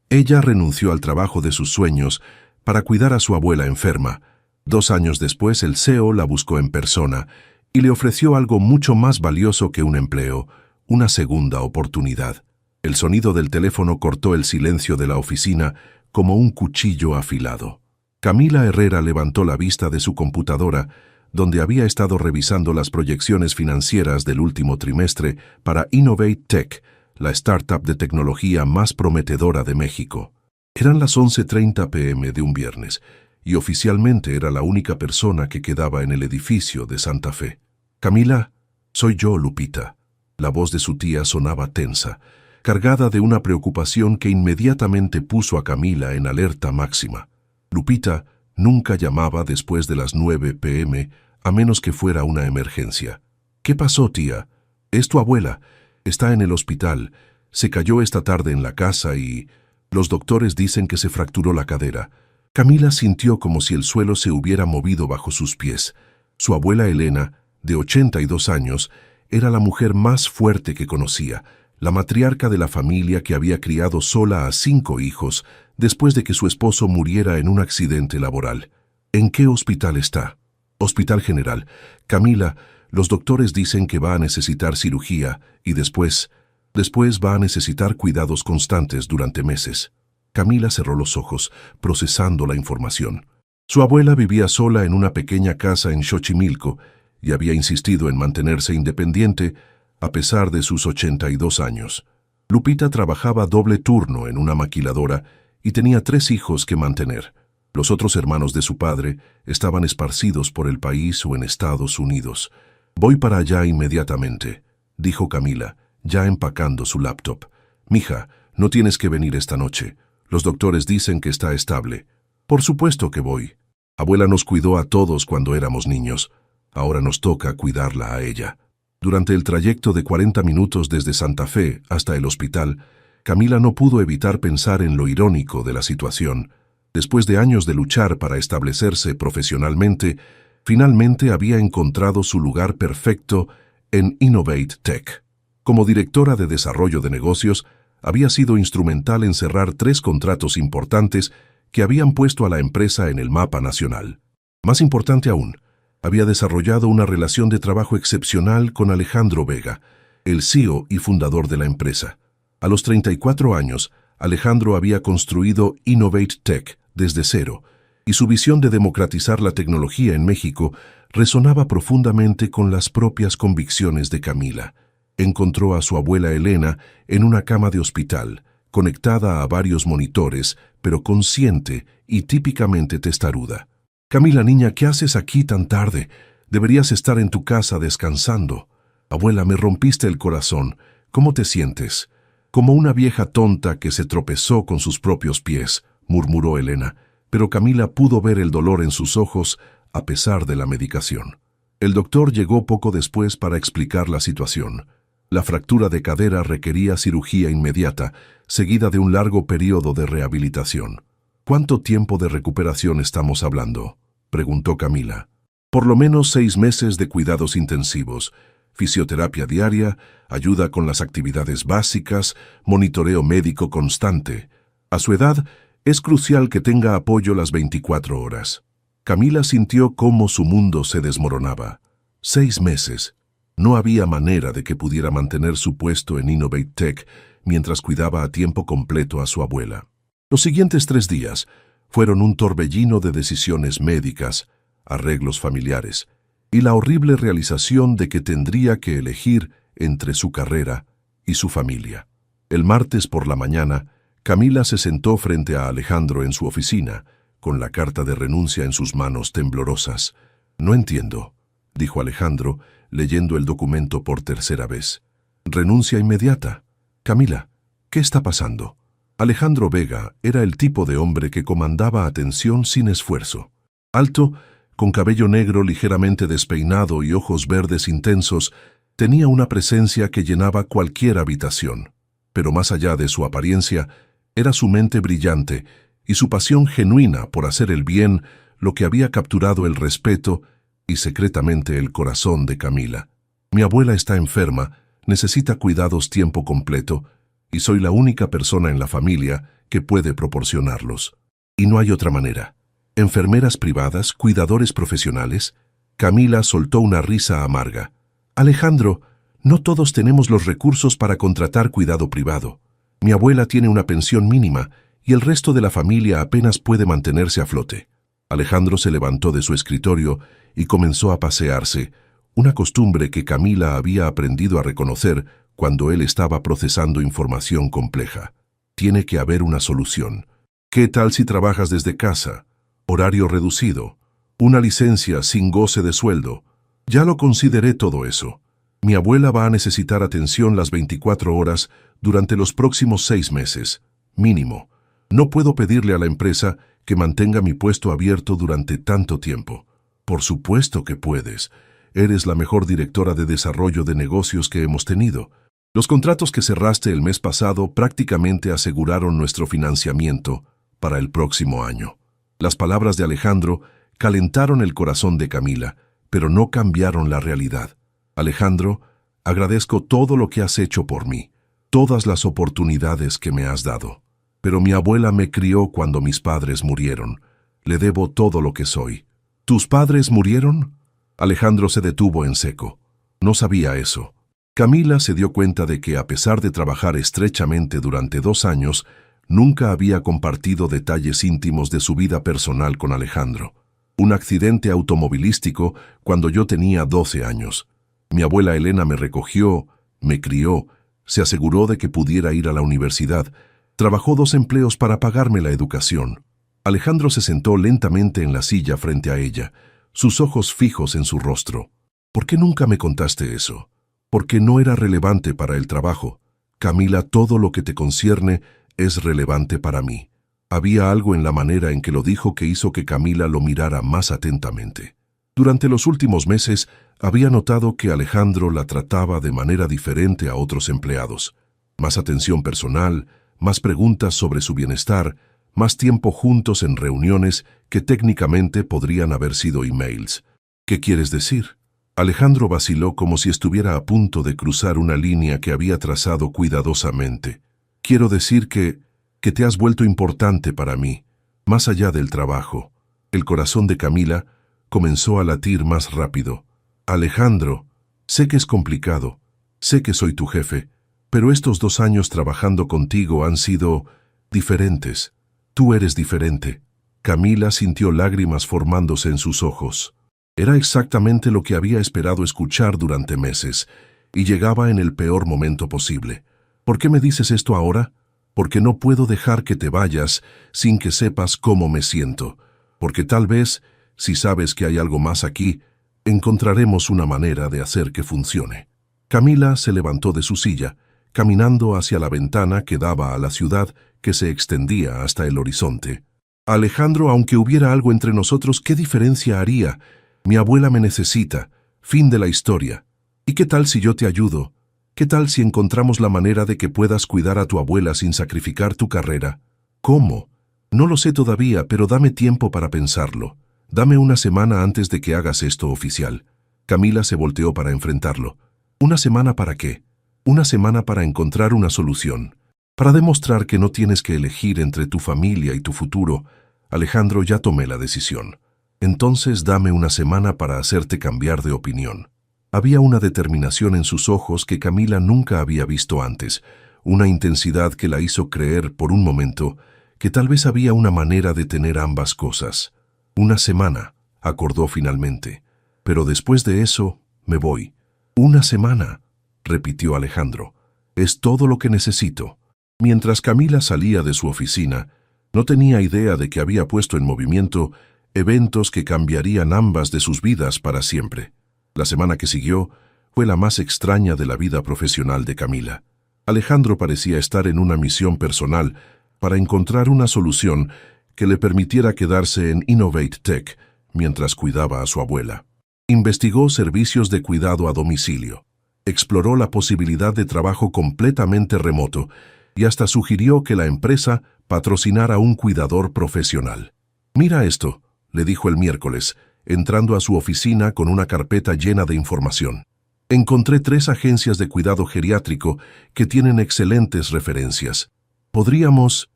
Ella renunció al trabajo de sus sueños para cuidar a su abuela enferma. 2 años después, el CEO la buscó en persona y le ofreció algo mucho más valioso que un empleo, una segunda oportunidad. El sonido del teléfono cortó el silencio de la oficina como un cuchillo afilado. Camila Herrera levantó la vista de su computadora, donde había estado revisando las proyecciones financieras del último trimestre para Innovate Tech, la startup de tecnología más prometedora de México. Eran las 11:30 p.m. de un viernes, y oficialmente era la única persona que quedaba en el edificio de Santa Fe. «Camila, soy yo, Lupita». La voz de su tía sonaba tensa, cargada de una preocupación que inmediatamente puso a Camila en alerta máxima. Lupita nunca llamaba después de las 9 p.m., a menos que fuera una emergencia. «¿Qué pasó, tía? Es tu abuela. Está en el hospital. Se cayó esta tarde en la casa y los doctores dicen que se fracturó la cadera». Camila sintió como si el suelo se hubiera movido bajo sus pies. Su abuela Elena, de 82 años, era la mujer más fuerte que conocía, la matriarca de la familia que había criado sola a 5 hijos después de que su esposo muriera en un accidente laboral. «¿En qué hospital está?» «Hospital General. Camila, los doctores dicen que va a necesitar cirugía y después va a necesitar cuidados constantes durante meses». Camila cerró los ojos, procesando la información. Su abuela vivía sola en una pequeña casa en Xochimilco y había insistido en mantenerse independiente a pesar de sus 82 años. Lupita trabajaba doble turno en una maquiladora y tenía 3 hijos que mantener. Los otros hermanos de su padre estaban esparcidos por el país o en Estados Unidos. «Voy para allá inmediatamente», dijo Camila, ya empacando su laptop. «Mija, no tienes que venir esta noche. Los doctores dicen que está estable». «Por supuesto que voy. Abuela nos cuidó a todos cuando éramos niños. Ahora nos toca cuidarla a ella». Durante el trayecto de 40 minutos desde Santa Fe hasta el hospital, Camila no pudo evitar pensar en lo irónico de la situación. Después de años de luchar para establecerse profesionalmente, finalmente había encontrado su lugar perfecto en Innovate Tech. Como directora de desarrollo de negocios, había sido instrumental en cerrar 3 contratos importantes que habían puesto a la empresa en el mapa nacional. Más importante aún, había desarrollado una relación de trabajo excepcional con Alejandro Vega, el CEO y fundador de la empresa. A los 34 años, Alejandro había construido Innovate Tech desde cero, y su visión de democratizar la tecnología en México resonaba profundamente con las propias convicciones de Camila. Encontró a su abuela Elena en una cama de hospital, conectada a varios monitores, pero consciente y típicamente testaruda. «Camila, niña, ¿qué haces aquí tan tarde? Deberías estar en tu casa descansando». «Abuela, me rompiste el corazón. ¿Cómo te sientes?» «Como una vieja tonta que se tropezó con sus propios pies», murmuró Elena, pero Camila pudo ver el dolor en sus ojos a pesar de la medicación. El doctor llegó poco después para explicar la situación. La fractura de cadera requería cirugía inmediata, seguida de un largo periodo de rehabilitación. «¿Cuánto tiempo de recuperación estamos hablando?», preguntó Camila. «Por lo menos 6 meses de cuidados intensivos, fisioterapia diaria, ayuda con las actividades básicas, monitoreo médico constante. A su edad, es crucial que tenga apoyo las 24 horas». Camila sintió cómo su mundo se desmoronaba. 6 meses. No había manera de que pudiera mantener su puesto en Innovate Tech mientras cuidaba a tiempo completo a su abuela. Los siguientes 3 días fueron un torbellino de decisiones médicas, arreglos familiares y la horrible realización de que tendría que elegir entre su carrera y su familia. El martes por la mañana, Camila se sentó frente a Alejandro en su oficina, con la carta de renuncia en sus manos temblorosas. «No entiendo», dijo Alejandro, leyendo el documento por tercera vez. «Renuncia inmediata. Camila, ¿qué está pasando?». Alejandro Vega era el tipo de hombre que comandaba atención sin esfuerzo. Alto, con cabello negro ligeramente despeinado y ojos verdes intensos, tenía una presencia que llenaba cualquier habitación. Pero más allá de su apariencia, era su mente brillante y su pasión genuina por hacer el bien lo que había capturado el respeto y secretamente el corazón de Camila. «Mi abuela está enferma, necesita cuidados tiempo completo, y soy la única persona en la familia que puede proporcionarlos. Y no hay otra manera. Enfermeras privadas, cuidadores profesionales. Camila soltó una risa amarga. Alejandro, no todos tenemos los recursos para contratar cuidado privado. Mi abuela tiene una pensión mínima y el resto de la familia apenas puede mantenerse a flote. Alejandro se levantó de su escritorio y comenzó a pasearse, una costumbre que Camila había aprendido a reconocer cuando él estaba procesando información compleja. Tiene que haber una solución. ¿Qué tal si trabajas desde casa? Horario reducido. Una licencia sin goce de sueldo. Ya lo consideré todo eso. Mi abuela va a necesitar atención las 24 horas durante los próximos 6 meses, mínimo. No puedo pedirle a la empresa que mantenga mi puesto abierto durante tanto tiempo. Por supuesto que puedes. Eres la mejor directora de desarrollo de negocios que hemos tenido. Los contratos que cerraste el mes pasado prácticamente aseguraron nuestro financiamiento para el próximo año. Las palabras de Alejandro calentaron el corazón de Camila, pero no cambiaron la realidad. Alejandro, agradezco todo lo que has hecho por mí, todas las oportunidades que me has dado. Pero mi abuela me crió cuando mis padres murieron. Le debo todo lo que soy. ¿Tus padres murieron? Alejandro se detuvo en seco. No sabía eso. Camila se dio cuenta de que, a pesar de trabajar estrechamente durante 2 años, nunca había compartido detalles íntimos de su vida personal con Alejandro. Un accidente automovilístico cuando yo tenía 12 años. Mi abuela Elena me recogió, me crió, se aseguró de que pudiera ir a la universidad, trabajó 2 empleos para pagarme la educación. Alejandro se sentó lentamente en la silla frente a ella, sus ojos fijos en su rostro. ¿Por qué nunca me contaste eso? Porque no era relevante para el trabajo. Camila, todo lo que te concierne es relevante para mí. Había algo en la manera en que lo dijo que hizo que Camila lo mirara más atentamente. Durante los últimos meses, había notado que Alejandro la trataba de manera diferente a otros empleados. Más atención personal, más preguntas sobre su bienestar, más tiempo juntos en reuniones que técnicamente podrían haber sido emails. ¿Qué quieres decir? Alejandro vaciló como si estuviera a punto de cruzar una línea que había trazado cuidadosamente. Quiero decir que te has vuelto importante para mí, más allá del trabajo. El corazón de Camila comenzó a latir más rápido. Alejandro, sé que es complicado, sé que soy tu jefe, pero estos 2 años trabajando contigo han sido diferentes. Tú eres diferente. Camila sintió lágrimas formándose en sus ojos. Era exactamente lo que había esperado escuchar durante meses, y llegaba en el peor momento posible. ¿Por qué me dices esto ahora? Porque no puedo dejar que te vayas sin que sepas cómo me siento. Porque tal vez, si sabes que hay algo más aquí, encontraremos una manera de hacer que funcione. Camila se levantó de su silla, caminando hacia la ventana que daba a la ciudad que se extendía hasta el horizonte. Alejandro, aunque hubiera algo entre nosotros, ¿qué diferencia haría? Mi abuela me necesita. Fin de la historia. ¿Y qué tal si yo te ayudo? ¿Qué tal si encontramos la manera de que puedas cuidar a tu abuela sin sacrificar tu carrera? ¿Cómo? No lo sé todavía, pero dame tiempo para pensarlo. Dame una semana antes de que hagas esto oficial. Camila se volteó para enfrentarlo. ¿Una semana para qué? Una semana para encontrar una solución. Para demostrar que no tienes que elegir entre tu familia y tu futuro. Alejandro, ya tomé la decisión. Entonces dame una semana para hacerte cambiar de opinión. Había una determinación en sus ojos que Camila nunca había visto antes, una intensidad que la hizo creer por un momento que tal vez había una manera de tener ambas cosas. Una semana, acordó finalmente. Pero después de eso, me voy. Una semana, repitió Alejandro. Es todo lo que necesito. Mientras Camila salía de su oficina, no tenía idea de que había puesto en movimiento eventos que cambiarían ambas de sus vidas para siempre. La semana que siguió fue la más extraña de la vida profesional de Camila. Alejandro parecía estar en una misión personal para encontrar una solución que le permitiera quedarse en Innovate Tech mientras cuidaba a su abuela. Investigó servicios de cuidado a domicilio, exploró la posibilidad de trabajo completamente remoto y hasta sugirió que la empresa patrocinara a un cuidador profesional. «Mira esto», le dijo el miércoles, entrando a su oficina con una carpeta llena de información. Encontré 3 agencias de cuidado geriátrico que tienen excelentes referencias. Podríamos...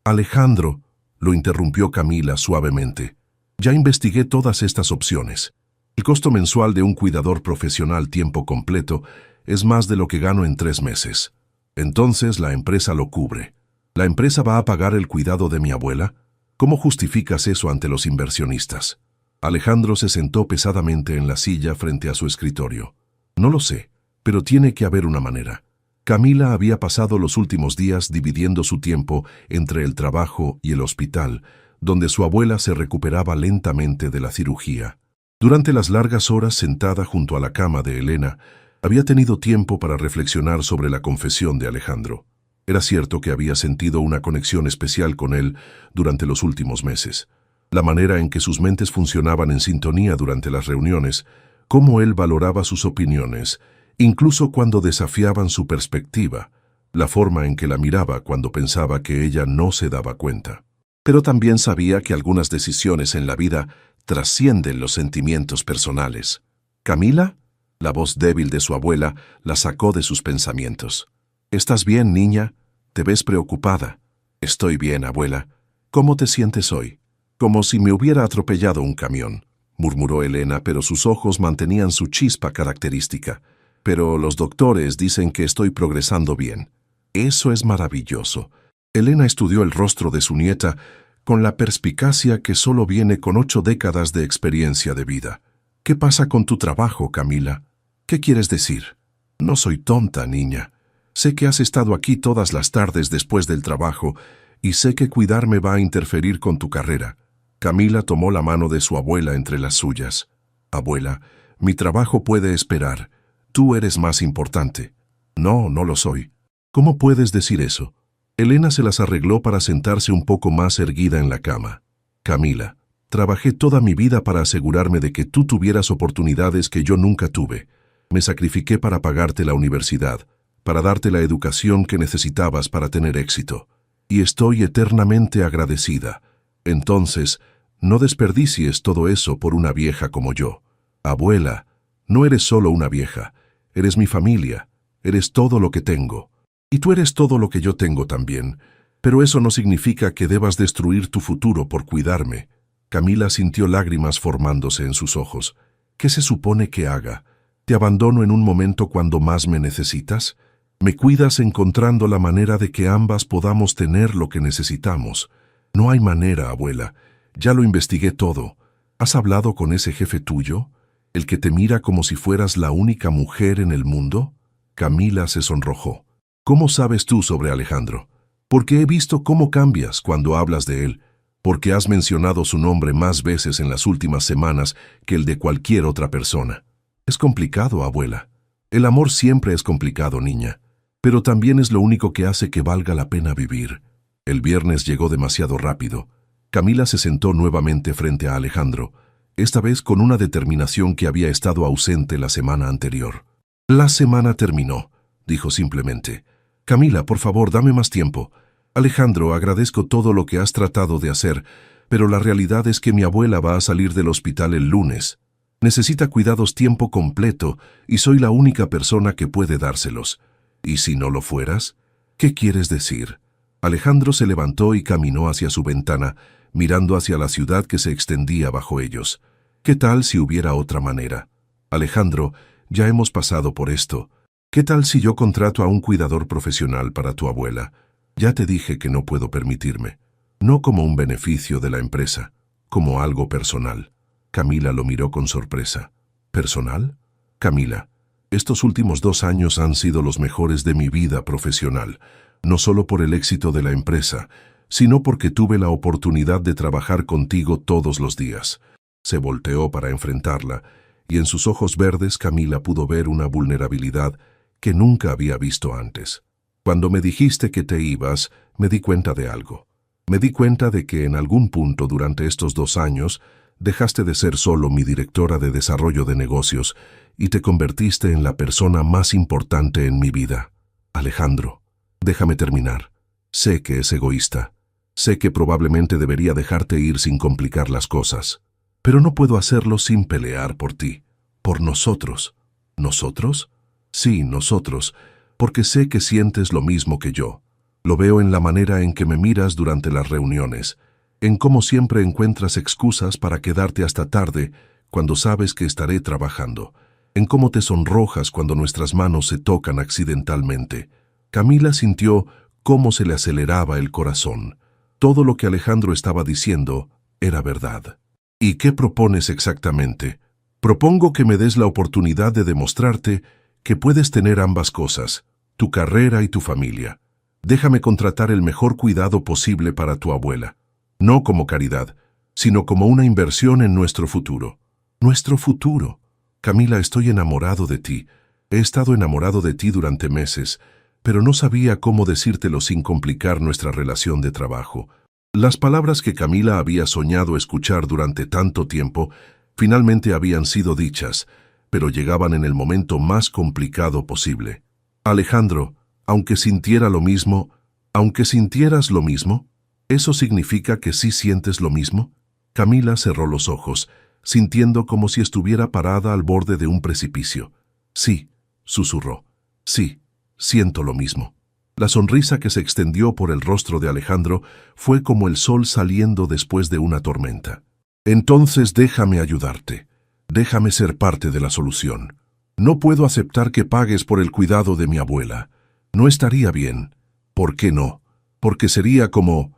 Alejandro, lo interrumpió Camila suavemente. Ya investigué todas estas opciones. El costo mensual de un cuidador profesional tiempo completo es más de lo que gano en 3 meses. Entonces la empresa lo cubre. ¿La empresa va a pagar el cuidado de mi abuela? ¿Cómo justificas eso ante los inversionistas? Alejandro se sentó pesadamente en la silla frente a su escritorio. No lo sé, pero tiene que haber una manera. Camila había pasado los últimos días dividiendo su tiempo entre el trabajo y el hospital, donde su abuela se recuperaba lentamente de la cirugía. Durante las largas horas sentada junto a la cama de Elena, había tenido tiempo para reflexionar sobre la confesión de Alejandro. Era cierto que había sentido una conexión especial con él durante los últimos meses. La manera en que sus mentes funcionaban en sintonía durante las reuniones, cómo él valoraba sus opiniones, incluso cuando desafiaban su perspectiva, la forma en que la miraba cuando pensaba que ella no se daba cuenta. Pero también sabía que algunas decisiones en la vida trascienden los sentimientos personales. «¿Camila?» La voz débil de su abuela la sacó de sus pensamientos. «¿Estás bien, niña? Te ves preocupada». «Estoy bien, abuela. ¿Cómo te sientes hoy?» «Como si me hubiera atropellado un camión», murmuró Elena, pero sus ojos mantenían su chispa característica. «Pero los doctores dicen que estoy progresando bien». «Eso es maravilloso». Elena estudió el rostro de su nieta con la perspicacia que solo viene con 8 décadas de experiencia de vida. «¿Qué pasa con tu trabajo, Camila? ¿Qué quieres decir?» «No soy tonta, niña. Sé que has estado aquí todas las tardes después del trabajo y sé que cuidarme va a interferir con tu carrera». Camila tomó la mano de su abuela entre las suyas. «Abuela, mi trabajo puede esperar. Tú eres más importante». «No, no lo soy». «¿Cómo puedes decir eso?» Elena se las arregló para sentarse un poco más erguida en la cama. «Camila, trabajé toda mi vida para asegurarme de que tú tuvieras oportunidades que yo nunca tuve. Me sacrifiqué para pagarte la universidad, para darte la educación que necesitabas para tener éxito. Y estoy eternamente agradecida. Entonces, no desperdicies todo eso por una vieja como yo. Abuela, no eres solo una vieja, eres mi familia, eres todo lo que tengo. Y tú eres todo lo que yo tengo también, pero eso no significa que debas destruir tu futuro por cuidarme». Camila sintió lágrimas formándose en sus ojos. «¿Qué se supone que haga? ¿Te abandono en un momento cuando más me necesitas? Me cuidas encontrando la manera de que ambas podamos tener lo que necesitamos». «No hay manera, abuela. Ya lo investigué todo. ¿Has hablado con ese jefe tuyo? ¿El que te mira como si fueras la única mujer en el mundo?» Camila se sonrojó. «¿Cómo sabes tú sobre Alejandro?» «Porque he visto cómo cambias cuando hablas de él. Porque has mencionado su nombre más veces en las últimas semanas que el de cualquier otra persona». «Es complicado, abuela». «El amor siempre es complicado, niña. Pero también es lo único que hace que valga la pena vivir». El viernes llegó demasiado rápido. Camila se sentó nuevamente frente a Alejandro, esta vez con una determinación que había estado ausente la semana anterior. «La semana terminó», dijo simplemente. «Camila, por favor, dame más tiempo. Alejandro, agradezco todo lo que has tratado de hacer, pero la realidad es que mi abuela va a salir del hospital el lunes. Necesita cuidados tiempo completo y soy la única persona que puede dárselos. ¿Y si no lo fueras? ¿Qué quieres decir?» Alejandro se levantó y caminó hacia su ventana, mirando hacia la ciudad que se extendía bajo ellos. «¿Qué tal si hubiera otra manera? Alejandro, ya hemos pasado por esto. ¿Qué tal si yo contrato a un cuidador profesional para tu abuela? Ya te dije que no puedo permitirme. No como un beneficio de la empresa, como algo personal». Camila lo miró con sorpresa. «¿Personal? Camila, estos últimos 2 años han sido los mejores de mi vida profesional, no solo por el éxito de la empresa, sino porque tuve la oportunidad de trabajar contigo todos los días». Se volteó para enfrentarla, y en sus ojos verdes Camila pudo ver una vulnerabilidad que nunca había visto antes. «Cuando me dijiste que te ibas, me di cuenta de algo. Me di cuenta de que en algún punto durante estos 2 años dejaste de ser solo mi directora de desarrollo de negocios y te convertiste en la persona más importante en mi vida. Alejandro, déjame terminar. Sé que es egoísta. Sé que probablemente debería dejarte ir sin complicar las cosas. Pero no puedo hacerlo sin pelear por ti, por nosotros. ¿Nosotros? Sí, nosotros, porque sé que sientes lo mismo que yo. Lo veo en la manera en que me miras durante las reuniones, en cómo siempre encuentras excusas para quedarte hasta tarde cuando sabes que estaré trabajando, en cómo te sonrojas cuando nuestras manos se tocan accidentalmente. Camila sintió cómo se le aceleraba el corazón. Todo lo que Alejandro estaba diciendo era verdad. ¿Y qué propones exactamente? Propongo que me des la oportunidad de demostrarte que puedes tener ambas cosas, tu carrera y tu familia. Déjame contratar el mejor cuidado posible para tu abuela. No como caridad, sino como una inversión en nuestro futuro. ¿Nuestro futuro? Camila, estoy enamorado de ti. He estado enamorado de ti durante meses, pero no sabía cómo decírtelo sin complicar nuestra relación de trabajo. Las palabras que Camila había soñado escuchar durante tanto tiempo finalmente habían sido dichas, pero llegaban en el momento más complicado posible. Alejandro, aunque sintieras lo mismo, ¿eso significa que sí sientes lo mismo? Camila cerró los ojos, sintiendo como si estuviera parada al borde de un precipicio. Sí, susurró. Sí, siento lo mismo. La sonrisa que se extendió por el rostro de Alejandro fue como el sol saliendo después de una tormenta. Entonces déjame ayudarte. Déjame ser parte de la solución. No puedo aceptar que pagues por el cuidado de mi abuela. No estaría bien. ¿Por qué no? Porque sería como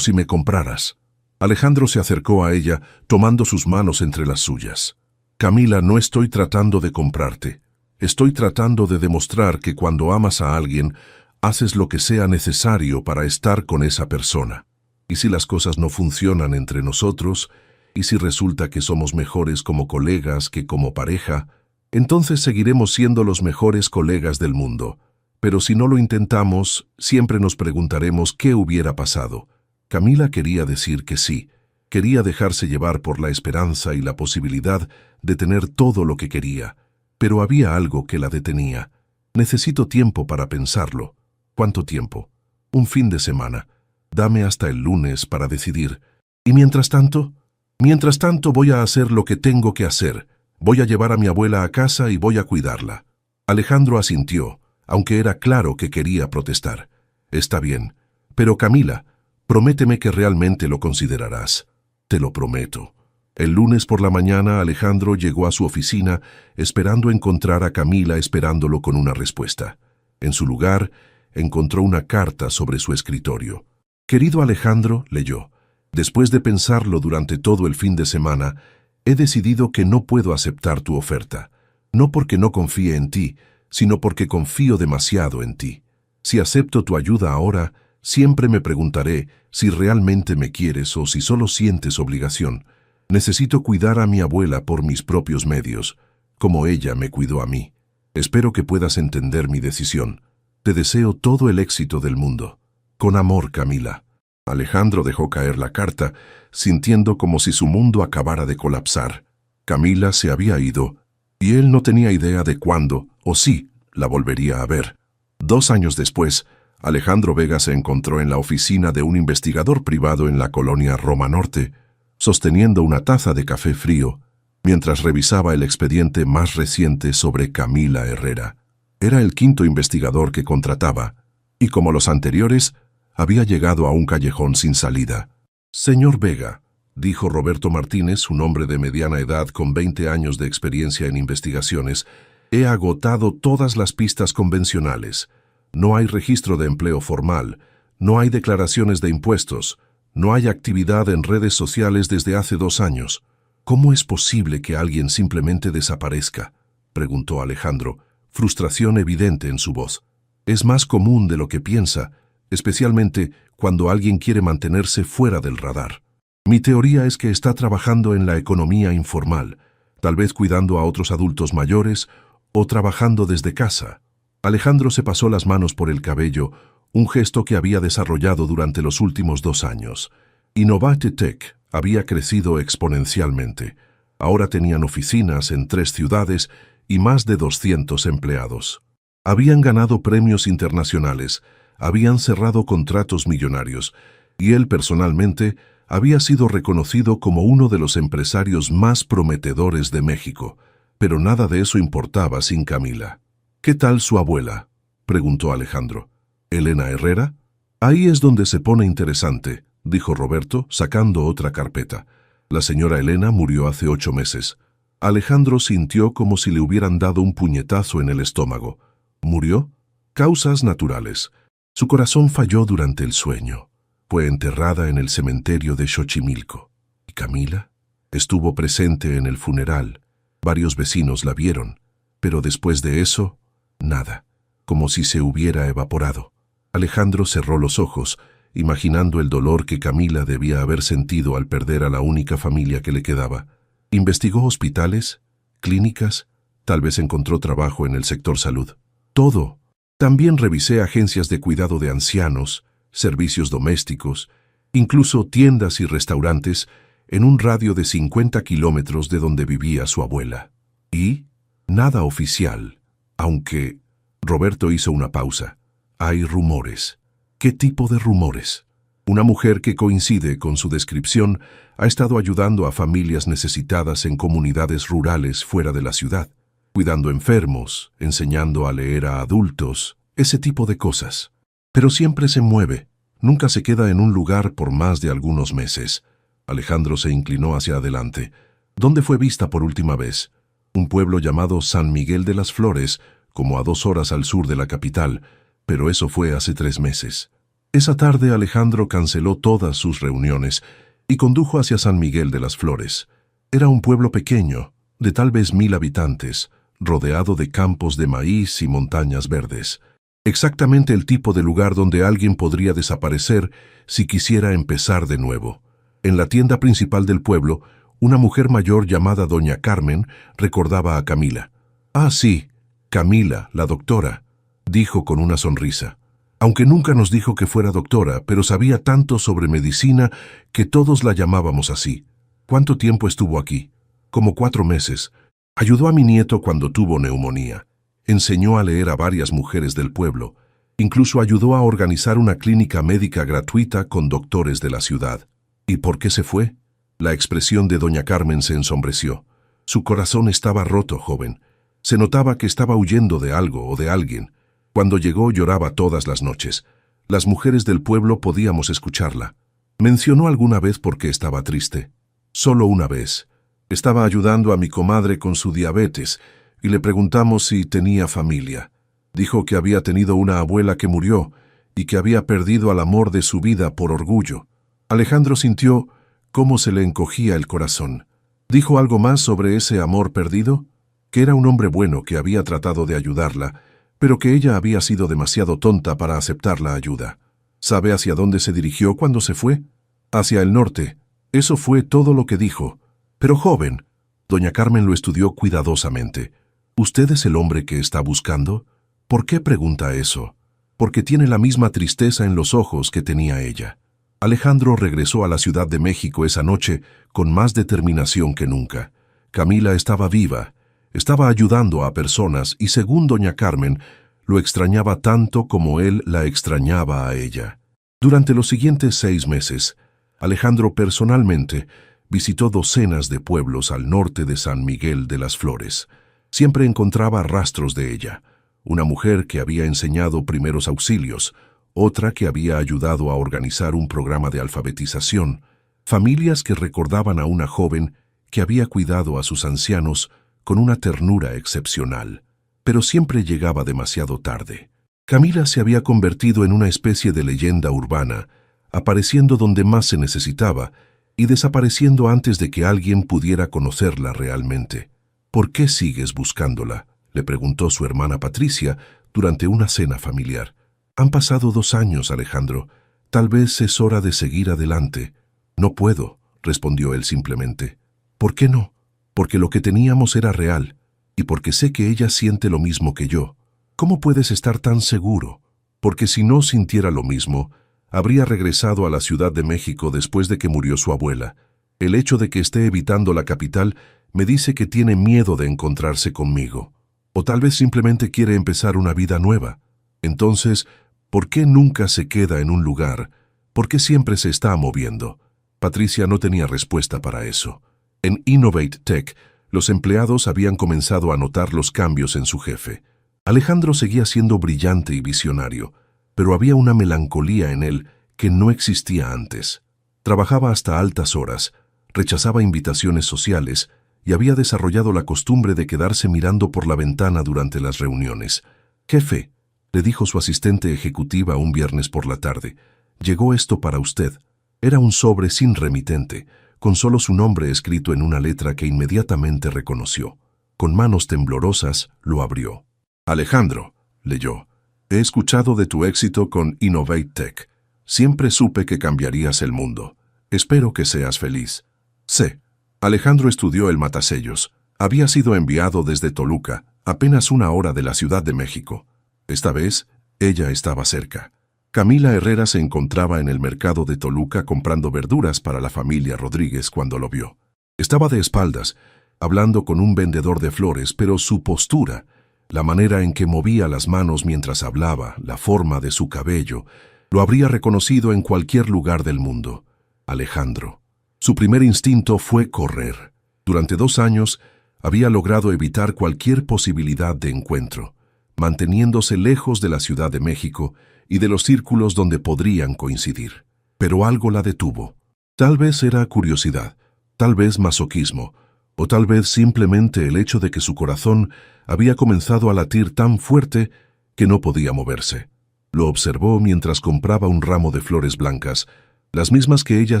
si me compraras. Alejandro se acercó a ella, tomando sus manos entre las suyas. Camila, no estoy tratando de comprarte. Estoy tratando de demostrar que cuando amas a alguien, haces lo que sea necesario para estar con esa persona. Y si las cosas no funcionan entre nosotros, y si resulta que somos mejores como colegas que como pareja, entonces seguiremos siendo los mejores colegas del mundo. Pero si no lo intentamos, siempre nos preguntaremos qué hubiera pasado. Camila quería decir que sí, quería dejarse llevar por la esperanza y la posibilidad de tener todo lo que quería, pero había algo que la detenía. Necesito tiempo para pensarlo. ¿Cuánto tiempo? Un fin de semana. Dame hasta el lunes para decidir. ¿Y mientras tanto? Mientras tanto voy a hacer lo que tengo que hacer. Voy a llevar a mi abuela a casa y voy a cuidarla. Alejandro asintió, aunque era claro que quería protestar. Está bien, pero Camila, prométeme que realmente lo considerarás. Te lo prometo. El lunes por la mañana Alejandro llegó a su oficina esperando encontrar a Camila esperándolo con una respuesta. En su lugar, encontró una carta sobre su escritorio. Querido Alejandro, leyó. Después de pensarlo durante todo el fin de semana, he decidido que no puedo aceptar tu oferta. No porque no confíe en ti, sino porque confío demasiado en ti. Si acepto tu ayuda ahora, siempre me preguntaré si realmente me quieres o si solo sientes obligación. Necesito cuidar a mi abuela por mis propios medios, como ella me cuidó a mí. Espero que puedas entender mi decisión. Te deseo todo el éxito del mundo. Con amor, Camila. Alejandro dejó caer la carta, sintiendo como si su mundo acabara de colapsar. Camila se había ido, y él no tenía idea de cuándo, o si, la volvería a ver. 2 años después, Alejandro Vega se encontró en la oficina de un investigador privado en la colonia Roma Norte, sosteniendo una taza de café frío, mientras revisaba el expediente más reciente sobre Camila Herrera. Era el 5º investigador que contrataba, y como los anteriores, había llegado a un callejón sin salida. Señor Vega, dijo Roberto Martínez, un hombre de mediana edad con 20 años de experiencia en investigaciones, he agotado todas las pistas convencionales. No hay registro de empleo formal, no hay declaraciones de impuestos, no hay actividad en redes sociales desde hace 2 años. ¿Cómo es posible que alguien simplemente desaparezca?, preguntó Alejandro, frustración evidente en su voz. Es más común de lo que piensa, especialmente cuando alguien quiere mantenerse fuera del radar. Mi teoría es que está trabajando en la economía informal, tal vez cuidando a otros adultos mayores o trabajando desde casa. Alejandro se pasó las manos por el cabello, un gesto que había desarrollado durante los últimos 2 años. Innovate Tech había crecido exponencialmente. Ahora tenían oficinas en 3 ciudades y más de 200 empleados. Habían ganado premios internacionales, habían cerrado contratos millonarios, y él personalmente había sido reconocido como uno de los empresarios más prometedores de México. Pero nada de eso importaba sin Camila. ¿Qué tal su abuela?, preguntó Alejandro. ¿Elena Herrera? Ahí es donde se pone interesante, dijo Roberto, sacando otra carpeta. La señora Elena murió hace 8 meses. Alejandro sintió como si le hubieran dado un puñetazo en el estómago. ¿Murió? Causas naturales. Su corazón falló durante el sueño. Fue enterrada en el cementerio de Xochimilco. ¿Y Camila? Estuvo presente en el funeral. Varios vecinos la vieron. Pero después de eso, nada. Como si se hubiera evaporado. Alejandro cerró los ojos, imaginando el dolor que Camila debía haber sentido al perder a la única familia que le quedaba. Investigó hospitales, clínicas, tal vez encontró trabajo en el sector salud. Todo. También revisé agencias de cuidado de ancianos, servicios domésticos, incluso tiendas y restaurantes en un radio de 50 kilómetros de donde vivía su abuela. Y nada oficial, aunque... Roberto hizo una pausa. Hay rumores. ¿Qué tipo de rumores? Una mujer que coincide con su descripción ha estado ayudando a familias necesitadas en comunidades rurales fuera de la ciudad, cuidando enfermos, enseñando a leer a adultos, ese tipo de cosas. Pero siempre se mueve, nunca se queda en un lugar por más de algunos meses. Alejandro se inclinó hacia adelante. ¿Dónde fue vista por última vez? Un pueblo llamado San Miguel de las Flores, como a 2 horas al sur de la capital, pero eso fue hace 3 meses. Esa tarde Alejandro canceló todas sus reuniones y condujo hacia San Miguel de las Flores. Era un pueblo pequeño, de tal vez 1000 habitantes, rodeado de campos de maíz y montañas verdes. Exactamente el tipo de lugar donde alguien podría desaparecer si quisiera empezar de nuevo. En la tienda principal del pueblo, una mujer mayor llamada Doña Carmen recordaba a Camila. «Ah, sí, Camila, la doctora», dijo con una sonrisa. Aunque nunca nos dijo que fuera doctora, pero sabía tanto sobre medicina que todos la llamábamos así. ¿Cuánto tiempo estuvo aquí? Como 4 meses. Ayudó a mi nieto cuando tuvo neumonía. Enseñó a leer a varias mujeres del pueblo. Incluso ayudó a organizar una clínica médica gratuita con doctores de la ciudad. ¿Y por qué se fue? La expresión de Doña Carmen se ensombreció. Su corazón estaba roto, joven. Se notaba que estaba huyendo de algo o de alguien. Cuando llegó lloraba todas las noches. Las mujeres del pueblo podíamos escucharla. ¿Mencionó alguna vez por qué estaba triste? Solo una vez. Estaba ayudando a mi comadre con su diabetes y le preguntamos si tenía familia. Dijo que había tenido una abuela que murió y que había perdido al amor de su vida por orgullo. Alejandro sintió cómo se le encogía el corazón. ¿Dijo algo más sobre ese amor perdido? Que era un hombre bueno que había tratado de ayudarla, pero que ella había sido demasiado tonta para aceptar la ayuda. ¿Sabe hacia dónde se dirigió cuando se fue? Hacia el norte. Eso fue todo lo que dijo. Pero joven, Doña Carmen lo estudió cuidadosamente. ¿Usted es el hombre que está buscando? ¿Por qué pregunta eso? Porque tiene la misma tristeza en los ojos que tenía ella. Alejandro regresó a la Ciudad de México esa noche con más determinación que nunca. Camila estaba viva. Estaba ayudando a personas y, según Doña Carmen, lo extrañaba tanto como él la extrañaba a ella. Durante los siguientes 6 meses, Alejandro personalmente visitó docenas de pueblos al norte de San Miguel de las Flores. Siempre encontraba rastros de ella. Una mujer que había enseñado primeros auxilios, otra que había ayudado a organizar un programa de alfabetización, familias que recordaban a una joven que había cuidado a sus ancianos con una ternura excepcional, pero siempre llegaba demasiado tarde. Camila se había convertido en una especie de leyenda urbana, apareciendo donde más se necesitaba y desapareciendo antes de que alguien pudiera conocerla realmente. ¿Por qué sigues buscándola?, le preguntó su hermana Patricia durante una cena familiar. Han pasado 2 años, Alejandro. Tal vez es hora de seguir adelante. No puedo, respondió él simplemente. ¿Por qué no? Porque lo que teníamos era real, y porque sé que ella siente lo mismo que yo. ¿Cómo puedes estar tan seguro? Porque si no sintiera lo mismo, habría regresado a la Ciudad de México después de que murió su abuela. El hecho de que esté evitando la capital me dice que tiene miedo de encontrarse conmigo. O tal vez simplemente quiere empezar una vida nueva. Entonces, ¿por qué nunca se queda en un lugar? ¿Por qué siempre se está moviendo? Patricia no tenía respuesta para eso. En Innovate Tech Los empleados habían comenzado a notar los cambios en su jefe. Alejandro seguía siendo brillante y visionario, pero había una melancolía en él que no existía antes. Trabajaba hasta altas horas, rechazaba invitaciones sociales y había desarrollado la costumbre de quedarse mirando por la ventana durante las reuniones. «Jefe», le dijo su asistente ejecutiva un viernes por la tarde, «llegó esto para usted». Era un sobre sin remitente, con solo su nombre escrito en una letra que inmediatamente reconoció. Con manos temblorosas, lo abrió. «Alejandro», leyó, «he escuchado de tu éxito con Innovate Tech. Siempre supe que cambiarías el mundo. Espero que seas feliz. C». Alejandro estudió el matasellos. Había sido enviado desde Toluca, apenas 1 hora de la Ciudad de México. Esta vez, ella estaba cerca. Camila Herrera se encontraba en el mercado de Toluca comprando verduras para la familia Rodríguez cuando lo vio. Estaba de espaldas, hablando con un vendedor de flores, pero su postura, la manera en que movía las manos mientras hablaba, la forma de su cabello, lo habría reconocido en cualquier lugar del mundo. Alejandro. Su primer instinto fue correr. Durante 2 años, había logrado evitar cualquier posibilidad de encuentro, manteniéndose lejos de la Ciudad de México y de los círculos donde podrían coincidir. Pero algo la detuvo. Tal vez era curiosidad, tal vez masoquismo, o tal vez simplemente el hecho de que su corazón había comenzado a latir tan fuerte que no podía moverse. Lo observó mientras compraba un ramo de flores blancas, las mismas que ella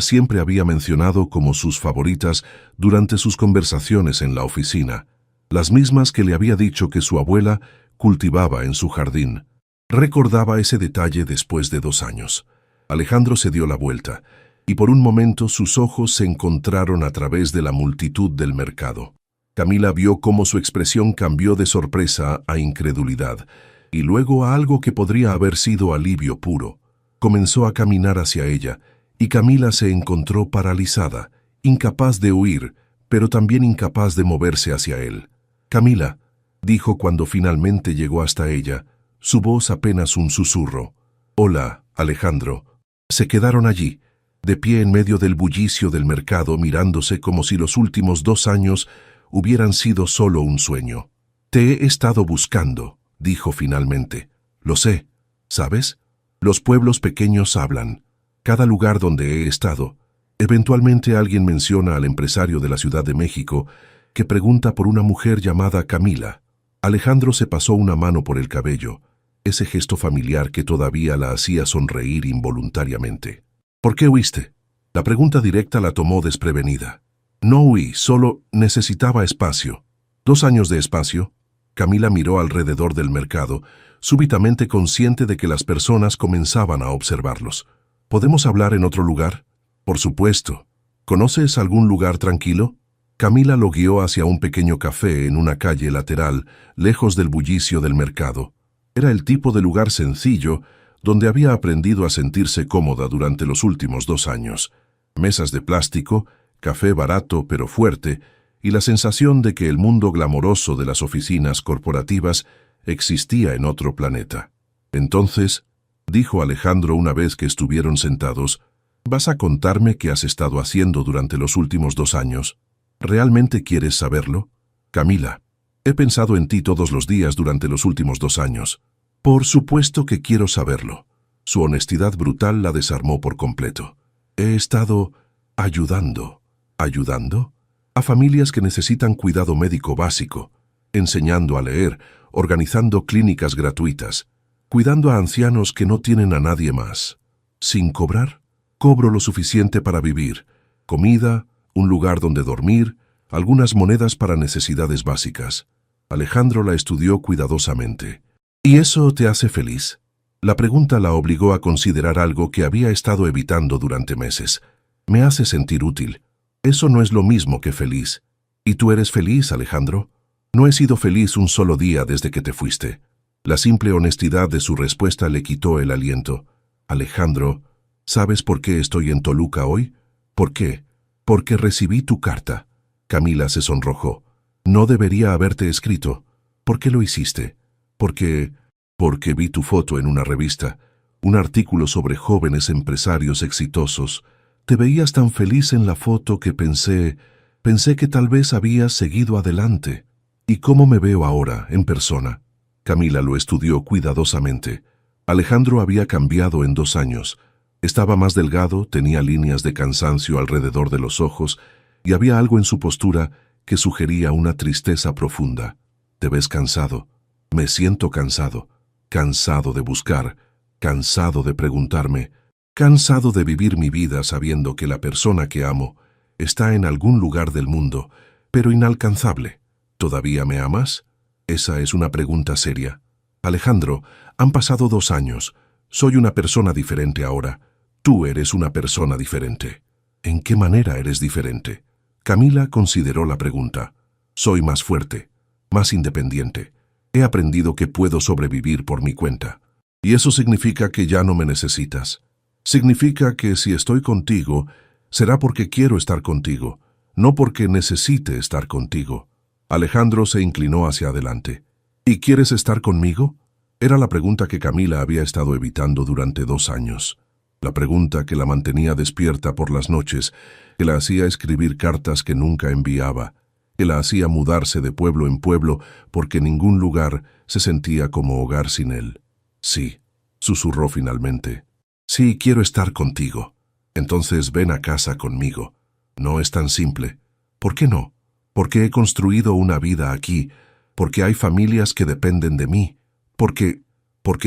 siempre había mencionado como sus favoritas durante sus conversaciones en la oficina, las mismas que le había dicho que su abuela cultivaba en su jardín. Recordaba ese detalle después de 2 años. Alejandro se dio la vuelta, y por un momento sus ojos se encontraron a través de la multitud del mercado. Camila vio cómo su expresión cambió de sorpresa a incredulidad, y luego a algo que podría haber sido alivio puro. Comenzó a caminar hacia ella, y Camila se encontró paralizada, incapaz de huir, pero también incapaz de moverse hacia él. «Camila», dijo cuando finalmente llegó hasta ella, su voz apenas un susurro. «Hola, Alejandro». Se quedaron allí, de pie en medio del bullicio del mercado, mirándose como si los últimos 2 años hubieran sido solo un sueño. «Te he estado buscando», dijo finalmente. «Lo sé, ¿sabes? Los pueblos pequeños hablan. Cada lugar donde he estado, eventualmente alguien menciona al empresario de la Ciudad de México que pregunta por una mujer llamada Camila». Alejandro se pasó una mano por el cabello, ese gesto familiar que todavía la hacía sonreír involuntariamente. «¿Por qué huiste?». La pregunta directa la tomó desprevenida. «No huí, solo necesitaba espacio». «¿2 años de espacio?». Camila miró alrededor del mercado, súbitamente consciente de que las personas comenzaban a observarlos. «¿Podemos hablar en otro lugar?». «Por supuesto. ¿Conoces algún lugar tranquilo?». Camila lo guió hacia un pequeño café en una calle lateral, lejos del bullicio del mercado. Era el tipo de lugar sencillo donde había aprendido a sentirse cómoda durante los últimos 2 años. Mesas de plástico, café barato pero fuerte, y la sensación de que el mundo glamoroso de las oficinas corporativas existía en otro planeta. «Entonces», dijo Alejandro una vez que estuvieron sentados, «¿vas a contarme qué has estado haciendo durante los últimos 2 años? ¿Realmente quieres saberlo?». «Camila, he pensado en ti todos los días durante los últimos 2 años. Por supuesto que quiero saberlo». Su honestidad brutal la desarmó por completo. «He estado ayudando». «¿Ayudando?». «A familias que necesitan cuidado médico básico, enseñando a leer, organizando clínicas gratuitas, cuidando a ancianos que no tienen a nadie más. ¿Sin cobrar? Cobro lo suficiente para vivir, comida, un lugar donde dormir, algunas monedas para necesidades básicas». Alejandro la estudió cuidadosamente. «¿Y eso te hace feliz?». La pregunta la obligó a considerar algo que había estado evitando durante meses. «Me hace sentir útil». «Eso no es lo mismo que feliz». «¿Y tú eres feliz, Alejandro?». «No he sido feliz un solo día desde que te fuiste». La simple honestidad de su respuesta le quitó el aliento. «Alejandro, ¿sabes por qué estoy en Toluca hoy?». «¿Por qué?». «Porque recibí tu carta». Camila se sonrojó. «No debería haberte escrito». «¿Por qué lo hiciste?». «Porque vi tu foto en una revista, un artículo sobre jóvenes empresarios exitosos. Te veías tan feliz en la foto que pensé, Pensé que tal vez habías seguido adelante. ¿Y cómo me veo ahora, en persona? Camila lo estudió cuidadosamente. Alejandro había cambiado en 2 años. Estaba más delgado, tenía líneas de cansancio alrededor de los ojos y había algo en su postura que sugería una tristeza profunda. Te ves cansado. Me siento cansado. Cansado de buscar. Cansado de preguntarme. Cansado de vivir mi vida sabiendo que la persona que amo está en algún lugar del mundo, pero inalcanzable. ¿Todavía me amas? Esa es una pregunta seria. Alejandro, han pasado 2 años. Soy una persona diferente ahora. Tú eres una persona diferente. ¿En qué manera eres diferente? Camila consideró la pregunta. Soy más fuerte, más independiente. He aprendido que puedo sobrevivir por mi cuenta. Y eso significa que ya no me necesitas. Significa que si estoy contigo, será porque quiero estar contigo, no porque necesite estar contigo. Alejandro se inclinó hacia adelante. ¿Y quieres estar conmigo? Era la pregunta que Camila había estado evitando durante 2 años. La pregunta que la mantenía despierta por las noches, que la hacía escribir cartas que nunca enviaba, que la hacía mudarse de pueblo en pueblo porque ningún lugar se sentía como hogar sin él. Sí, susurró finalmente. Sí, quiero estar contigo. Entonces ven a casa conmigo. No es tan simple. ¿Por qué no? Porque he construido una vida aquí, porque hay familias que dependen de mí, porque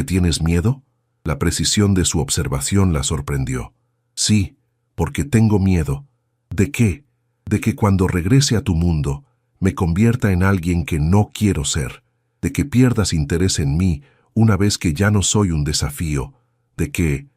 tienes miedo. La precisión de su observación la sorprendió. Sí, porque tengo miedo. ¿De qué? De que cuando regrese a tu mundo, me convierta en alguien que no quiero ser, de que pierdas interés en mí una vez que ya no soy un desafío, de que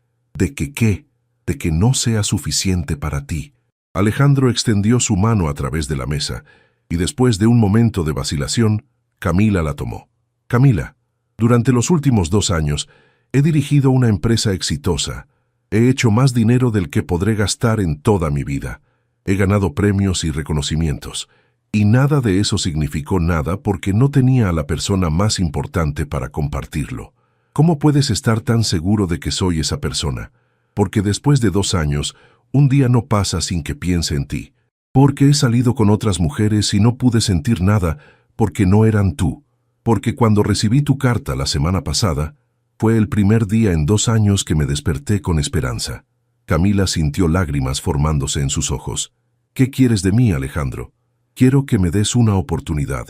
no sea suficiente para ti. Alejandro extendió su mano a través de la mesa, y después de un momento de vacilación, Camila la tomó. Camila, durante los últimos 2 años, he dirigido una empresa exitosa. He hecho más dinero del que podré gastar en toda mi vida. He ganado premios y reconocimientos. Y nada de eso significó nada porque no tenía a la persona más importante para compartirlo. ¿Cómo puedes estar tan seguro de que soy esa persona? Porque después de 2 años, un día no pasa sin que piense en ti. Porque he salido con otras mujeres y no pude sentir nada porque no eran tú. Porque cuando recibí tu carta la semana pasada, fue el primer día en 2 años que me desperté con esperanza. Camila sintió lágrimas formándose en sus ojos. ¿Qué quieres de mí, Alejandro? Quiero que me des una oportunidad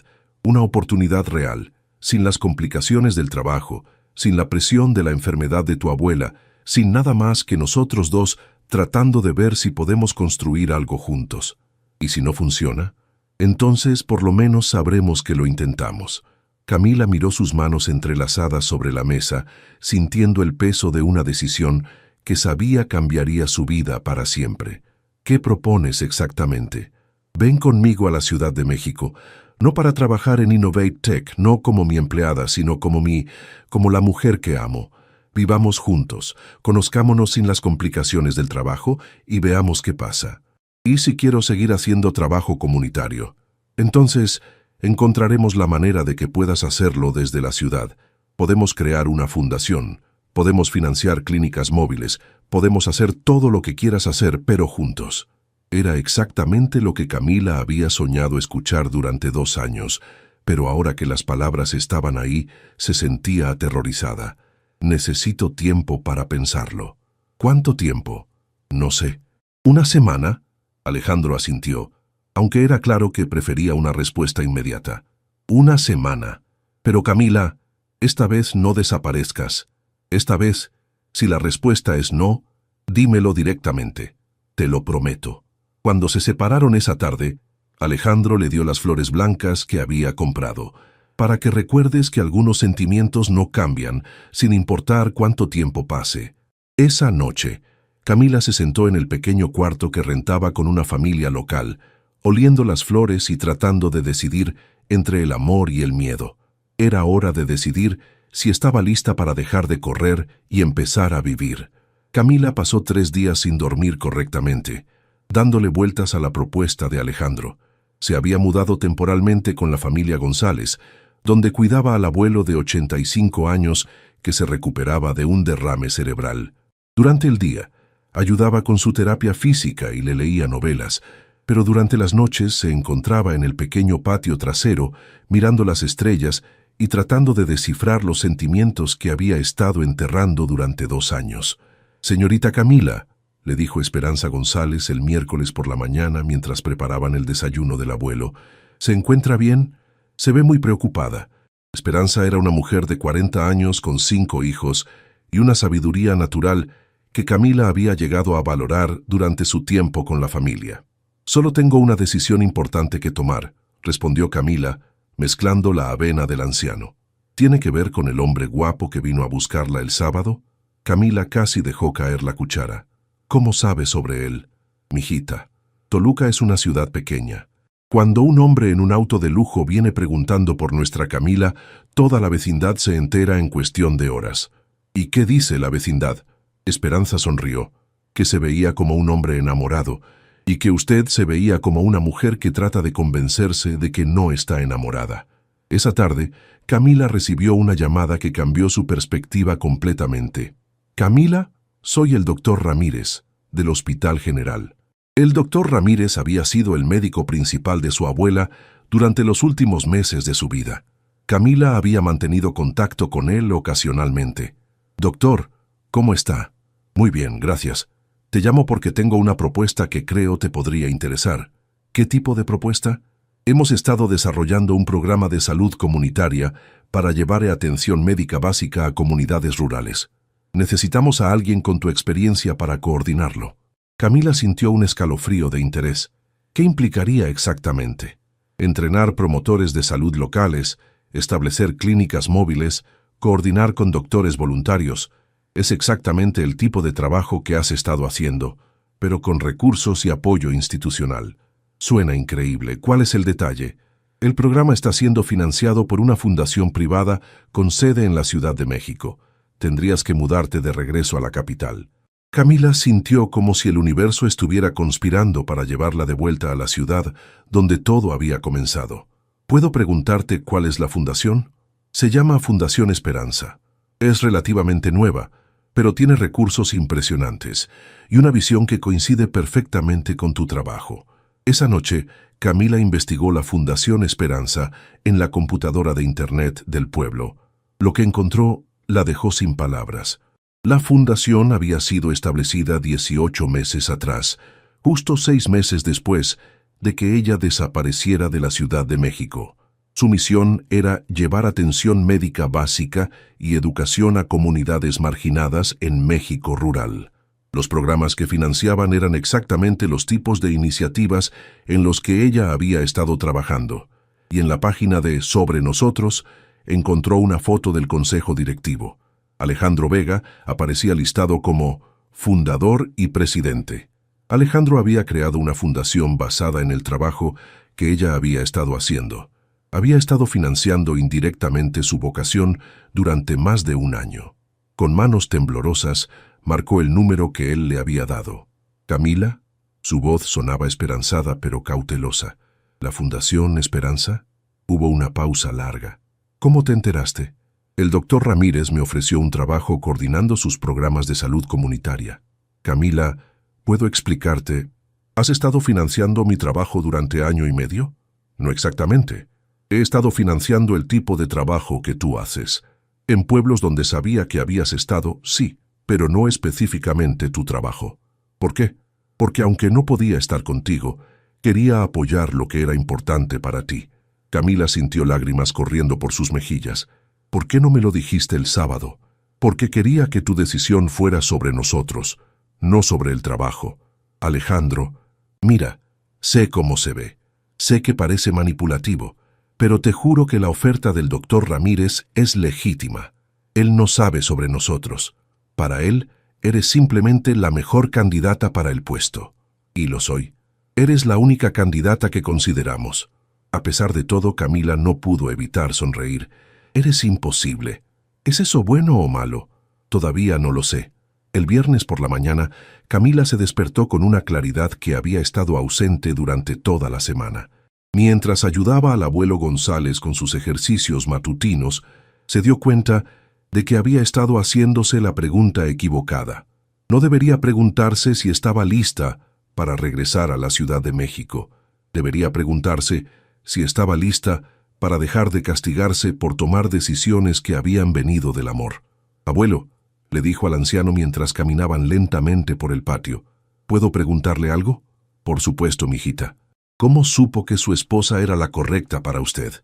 real, sin las complicaciones del trabajo, sin la presión de la enfermedad de tu abuela, sin nada más que nosotros dos tratando de ver si podemos construir algo juntos. ¿Y si no funciona? Entonces por lo menos sabremos que lo intentamos. Camila miró sus manos entrelazadas sobre la mesa, sintiendo el peso de una decisión que sabía cambiaría su vida para siempre. ¿Qué propones exactamente? Ven conmigo a la Ciudad de México, no para trabajar en Innovate Tech, no como mi empleada, sino como la mujer que amo. Vivamos juntos, conozcámonos sin las complicaciones del trabajo y veamos qué pasa. ¿Y si quiero seguir haciendo trabajo comunitario? Entonces, encontraremos la manera de que puedas hacerlo desde la ciudad. Podemos crear una fundación, podemos financiar clínicas móviles, podemos hacer todo lo que quieras hacer, pero juntos. Era exactamente lo que Camila había soñado escuchar durante 2 años, pero ahora que las palabras estaban ahí, se sentía aterrorizada. Necesito tiempo para pensarlo. ¿Cuánto tiempo? No sé. ¿1 semana? Alejandro asintió, aunque era claro que prefería una respuesta inmediata. 1 semana. Pero Camila, esta vez no desaparezcas. Esta vez, si la respuesta es no, dímelo directamente. Te lo prometo. Cuando se separaron esa tarde, Alejandro le dio las flores blancas que había comprado, para que recuerdes que algunos sentimientos no cambian, sin importar cuánto tiempo pase. Esa noche, Camila se sentó en el pequeño cuarto que rentaba con una familia local, oliendo las flores y tratando de decidir entre el amor y el miedo. Era hora de decidir si estaba lista para dejar de correr y empezar a vivir. Camila pasó 3 días sin dormir correctamente, dándole vueltas a la propuesta de Alejandro. Se había mudado temporalmente con la familia González, donde cuidaba al abuelo de 85 años que se recuperaba de un derrame cerebral. Durante el día, ayudaba con su terapia física y le leía novelas, pero durante las noches se encontraba en el pequeño patio trasero, mirando las estrellas y tratando de descifrar los sentimientos que había estado enterrando durante 2 años. «Señorita Camila», le dijo Esperanza González el miércoles por la mañana mientras preparaban el desayuno del abuelo, «¿se encuentra bien? Se ve muy preocupada». Esperanza era una mujer de 40 años con 5 hijos y una sabiduría natural que Camila había llegado a valorar durante su tiempo con la familia. «Solo tengo una decisión importante que tomar», respondió Camila, mezclando la avena del anciano. «¿Tiene que ver con el hombre guapo que vino a buscarla el sábado?» Camila casi dejó caer la cuchara. «¿Cómo sabe sobre él?» «Mijita, Toluca es una ciudad pequeña. Cuando un hombre en un auto de lujo viene preguntando por nuestra Camila, toda la vecindad se entera en cuestión de horas». «¿Y qué dice la vecindad?» Esperanza sonrió, que se veía como un hombre enamorado, y que usted se veía como una mujer que trata de convencerse de que no está enamorada. Esa tarde, Camila recibió una llamada que cambió su perspectiva completamente. «Camila, soy el doctor Ramírez, del Hospital General». El doctor Ramírez había sido el médico principal de su abuela durante los últimos meses de su vida. Camila había mantenido contacto con él ocasionalmente. «Doctor, ¿cómo está?» «Muy bien, gracias. Te llamo porque tengo una propuesta que creo te podría interesar». «¿Qué tipo de propuesta?» «Hemos estado desarrollando un programa de salud comunitaria para llevar atención médica básica a comunidades rurales. Necesitamos a alguien con tu experiencia para coordinarlo». Camila sintió un escalofrío de interés. ¿Qué implicaría exactamente? Entrenar promotores de salud locales, establecer clínicas móviles, coordinar con doctores voluntarios. Es exactamente el tipo de trabajo que has estado haciendo, pero con recursos y apoyo institucional. Suena increíble. ¿Cuál es el detalle? El programa está siendo financiado por una fundación privada con sede en la Ciudad de México. Tendrías que mudarte de regreso a la capital. Camila sintió como si el universo estuviera conspirando para llevarla de vuelta a la ciudad donde todo había comenzado. ¿Puedo preguntarte cuál es la fundación? Se llama Fundación Esperanza. Es relativamente nueva, pero tiene recursos impresionantes y una visión que coincide perfectamente con tu trabajo. Esa noche, Camila investigó la Fundación Esperanza en la computadora de Internet del pueblo. Lo que encontró la dejó sin palabras. La fundación había sido establecida 18 meses atrás, justo 6 meses después de que ella desapareciera de la Ciudad de México. Su misión era llevar atención médica básica y educación a comunidades marginadas en México rural. Los programas que financiaban eran exactamente los tipos de iniciativas en los que ella había estado trabajando, y en la página de Sobre Nosotros encontró una foto del consejo directivo. Alejandro Vega aparecía listado como fundador y presidente. Alejandro había creado una fundación basada en el trabajo que ella había estado haciendo. Había estado financiando indirectamente su vocación durante más de 1 año. Con manos temblorosas, marcó el número que él le había dado. «Camila», su voz sonaba esperanzada pero cautelosa. «¿La Fundación Esperanza?» Hubo una pausa larga. «¿Cómo te enteraste?» «El doctor Ramírez me ofreció un trabajo coordinando sus programas de salud comunitaria». «Camila, ¿puedo explicarte? ¿Has estado financiando mi trabajo durante 1 año y medio?» «No exactamente. He estado financiando el tipo de trabajo que tú haces. En pueblos donde sabía que habías estado, sí, pero no específicamente tu trabajo». «¿Por qué?» «Porque aunque no podía estar contigo, quería apoyar lo que era importante para ti». Camila sintió lágrimas corriendo por sus mejillas. «¿Por qué no me lo dijiste el sábado?» «Porque quería que tu decisión fuera sobre nosotros, no sobre el trabajo». «Alejandro, mira, sé cómo se ve. Sé que parece manipulativo, pero te juro que la oferta del doctor Ramírez es legítima. Él no sabe sobre nosotros. Para él, eres simplemente la mejor candidata para el puesto. Y lo soy. Eres la única candidata que consideramos». A pesar de todo, Camila no pudo evitar sonreír. «Eres imposible. ¿Es eso bueno o malo? Todavía no lo sé». El viernes por la mañana, Camila se despertó con una claridad que había estado ausente durante toda la semana. Mientras ayudaba al abuelo González con sus ejercicios matutinos, se dio cuenta de que había estado haciéndose la pregunta equivocada. No debería preguntarse si estaba lista para regresar a la Ciudad de México. Debería preguntarse si estaba lista para dejar de castigarse por tomar decisiones que habían venido del amor. «Abuelo», le dijo al anciano mientras caminaban lentamente por el patio, «¿puedo preguntarle algo?» «Por supuesto, mijita». «¿Cómo supo que su esposa era la correcta para usted?»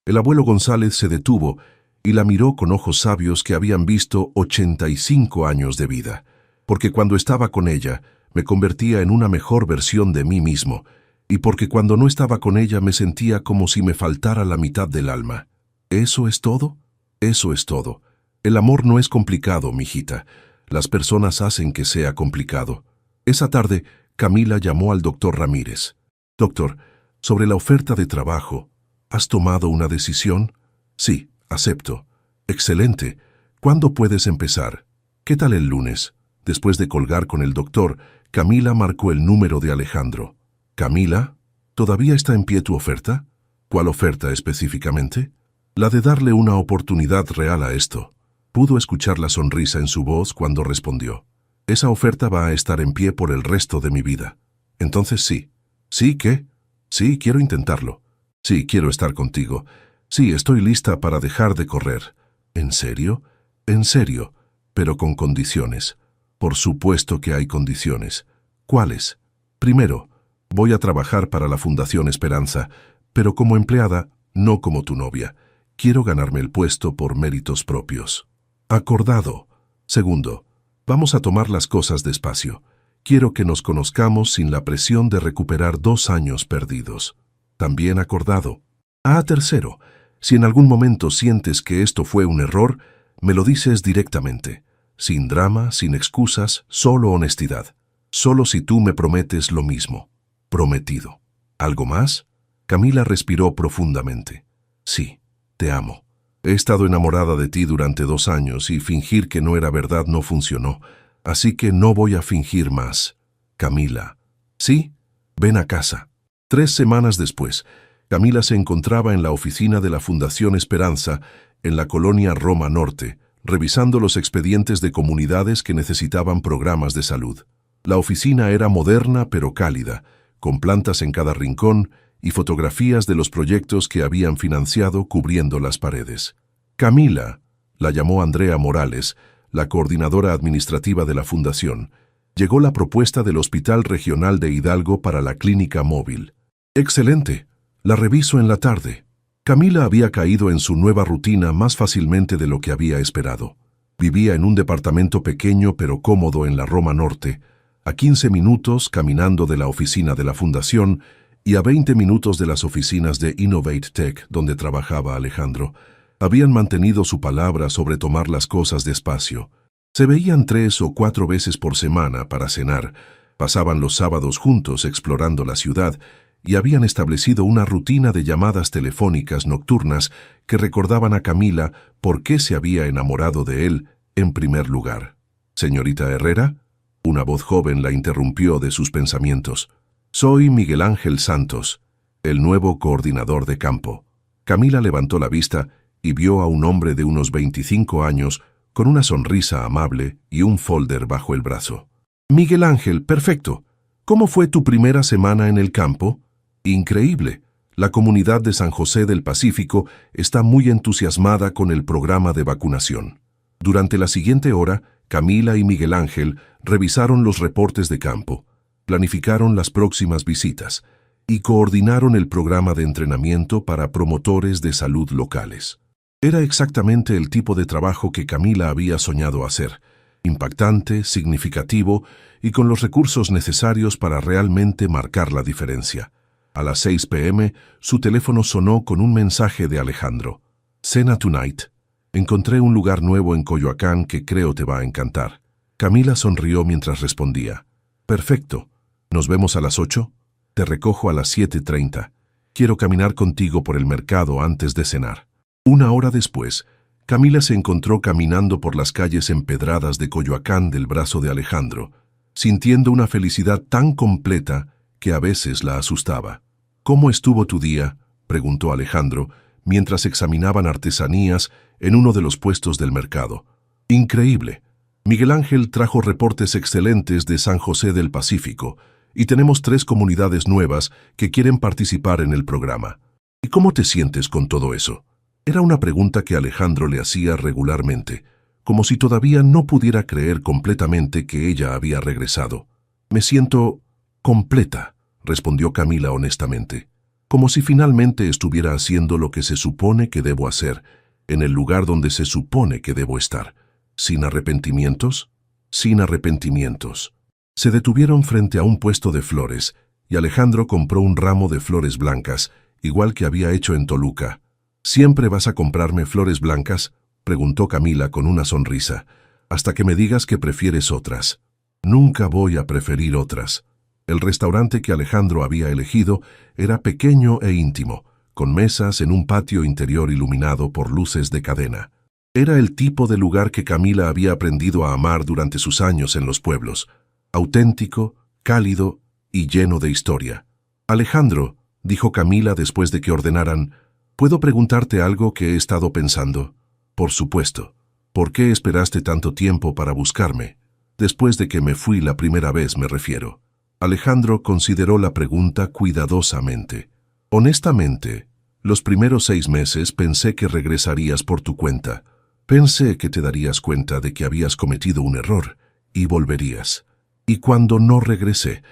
El abuelo González se detuvo y la miró con ojos sabios que habían visto 85 años de vida. «Porque cuando estaba con ella, me convertía en una mejor versión de mí mismo, y porque cuando no estaba con ella me sentía como si me faltara la mitad del alma». «¿Eso es todo?» «Eso es todo. El amor no es complicado, mijita. Las personas hacen que sea complicado». Esa tarde, Camila llamó al doctor Ramírez. «Doctor, sobre la oferta de trabajo, ¿has tomado una decisión?» «Sí, acepto». «Excelente. ¿Cuándo puedes empezar?» «¿Qué tal el lunes?» Después de colgar con el doctor, Camila marcó el número de Alejandro. «Camila, ¿todavía está en pie tu oferta?» «¿Cuál oferta específicamente?» «La de darle una oportunidad real a esto». Pudo escuchar la sonrisa en su voz cuando respondió. «Esa oferta va a estar en pie por el resto de mi vida». «Entonces sí». «¿Sí qué?» «Sí, quiero intentarlo». «Sí, quiero estar contigo». «Sí, estoy lista para dejar de correr». «¿En serio?» «En serio, pero con condiciones». «Por supuesto que hay condiciones». «¿Cuáles?» «Primero, voy a trabajar para la Fundación Esperanza, pero como empleada, no como tu novia. Quiero ganarme el puesto por méritos propios». «Acordado». «Segundo, vamos a tomar las cosas despacio. Quiero que nos conozcamos sin la presión de recuperar 2 años perdidos». «También acordado». Tercero, si en algún momento sientes que esto fue un error, me lo dices directamente. Sin drama, sin excusas, solo honestidad. Solo si tú me prometes lo mismo». «Prometido». «¿Algo más?» Camila respiró profundamente. «Sí, te amo. He estado enamorada de ti durante 2 años y fingir que no era verdad no funcionó, así que no voy a fingir más. Camila». «¿Sí? Ven a casa». 3 semanas después, Camila se encontraba en la oficina de la Fundación Esperanza, en la colonia Roma Norte, revisando los expedientes de comunidades que necesitaban programas de salud. La oficina era moderna pero cálida, con plantas en cada rincón y fotografías de los proyectos que habían financiado cubriendo las paredes. Camila, la llamó Andrea Morales, la coordinadora administrativa de la fundación, llegó la propuesta del Hospital Regional de Hidalgo para la clínica móvil. «Excelente, la reviso en la tarde». Camila había caído en su nueva rutina más fácilmente de lo que había esperado. Vivía en un departamento pequeño pero cómodo en la Roma Norte, a 15 minutos caminando de la oficina de la fundación y a 20 minutos de las oficinas de Innovate Tech donde trabajaba Alejandro. Habían mantenido su palabra sobre tomar las cosas despacio. Se veían 3 o 4 veces por semana para cenar, pasaban los sábados juntos explorando la ciudad y habían establecido una rutina de llamadas telefónicas nocturnas que recordaban a Camila por qué se había enamorado de él en primer lugar. «Señorita Herrera», una voz joven la interrumpió de sus pensamientos. «Soy Miguel Ángel Santos, el nuevo coordinador de campo». Camila levantó la vista y vio a un hombre de unos 25 años con una sonrisa amable y un folder bajo el brazo. «Miguel Ángel, perfecto. ¿Cómo fue tu primera semana en el campo?» «Increíble. La comunidad de San José del Pacífico está muy entusiasmada con el programa de vacunación». Durante la siguiente hora, Camila y Miguel Ángel revisaron los reportes de campo, planificaron las próximas visitas y coordinaron el programa de entrenamiento para promotores de salud locales. Era exactamente el tipo de trabajo que Camila había soñado hacer, impactante, significativo y con los recursos necesarios para realmente marcar la diferencia. A las 6 p.m., su teléfono sonó con un mensaje de Alejandro. «Cena tonight. Encontré un lugar nuevo en Coyoacán que creo te va a encantar». Camila sonrió mientras respondía. «Perfecto. ¿Nos vemos a las 8? Te recojo a las 7:30. Quiero caminar contigo por el mercado antes de cenar». 1 hora después, Camila se encontró caminando por las calles empedradas de Coyoacán del brazo de Alejandro, sintiendo una felicidad tan completa que a veces la asustaba. «¿Cómo estuvo tu día?», preguntó Alejandro, mientras examinaban artesanías en uno de los puestos del mercado. «Increíble. Miguel Ángel trajo reportes excelentes de San José del Pacífico y tenemos 3 comunidades nuevas que quieren participar en el programa. ¿Y cómo te sientes con todo eso? Era una pregunta que Alejandro le hacía regularmente, como si todavía no pudiera creer completamente que ella había regresado. Me siento completa, respondió Camila honestamente, como si finalmente estuviera haciendo lo que se supone que debo hacer, en el lugar donde se supone que debo estar. ¿Sin arrepentimientos? Sin arrepentimientos. Se detuvieron frente a un puesto de flores, y Alejandro compró un ramo de flores blancas, igual que había hecho en Toluca. ¿Siempre vas a comprarme flores blancas?, preguntó Camila con una sonrisa, hasta que me digas que prefieres otras. Nunca voy a preferir otras. El restaurante que Alejandro había elegido era pequeño e íntimo, con mesas en un patio interior iluminado por luces de cadena. Era el tipo de lugar que Camila había aprendido a amar durante sus años en los pueblos, auténtico, cálido y lleno de historia. Alejandro, dijo Camila después de que ordenaran, ¿puedo preguntarte algo que he estado pensando? Por supuesto. ¿Por qué esperaste tanto tiempo para buscarme? Después de que me fui la primera vez, me refiero. Alejandro consideró la pregunta cuidadosamente. Honestamente, los primeros 6 meses pensé que regresarías por tu cuenta. Pensé que te darías cuenta de que habías cometido un error y volverías. Y cuando no regresaste,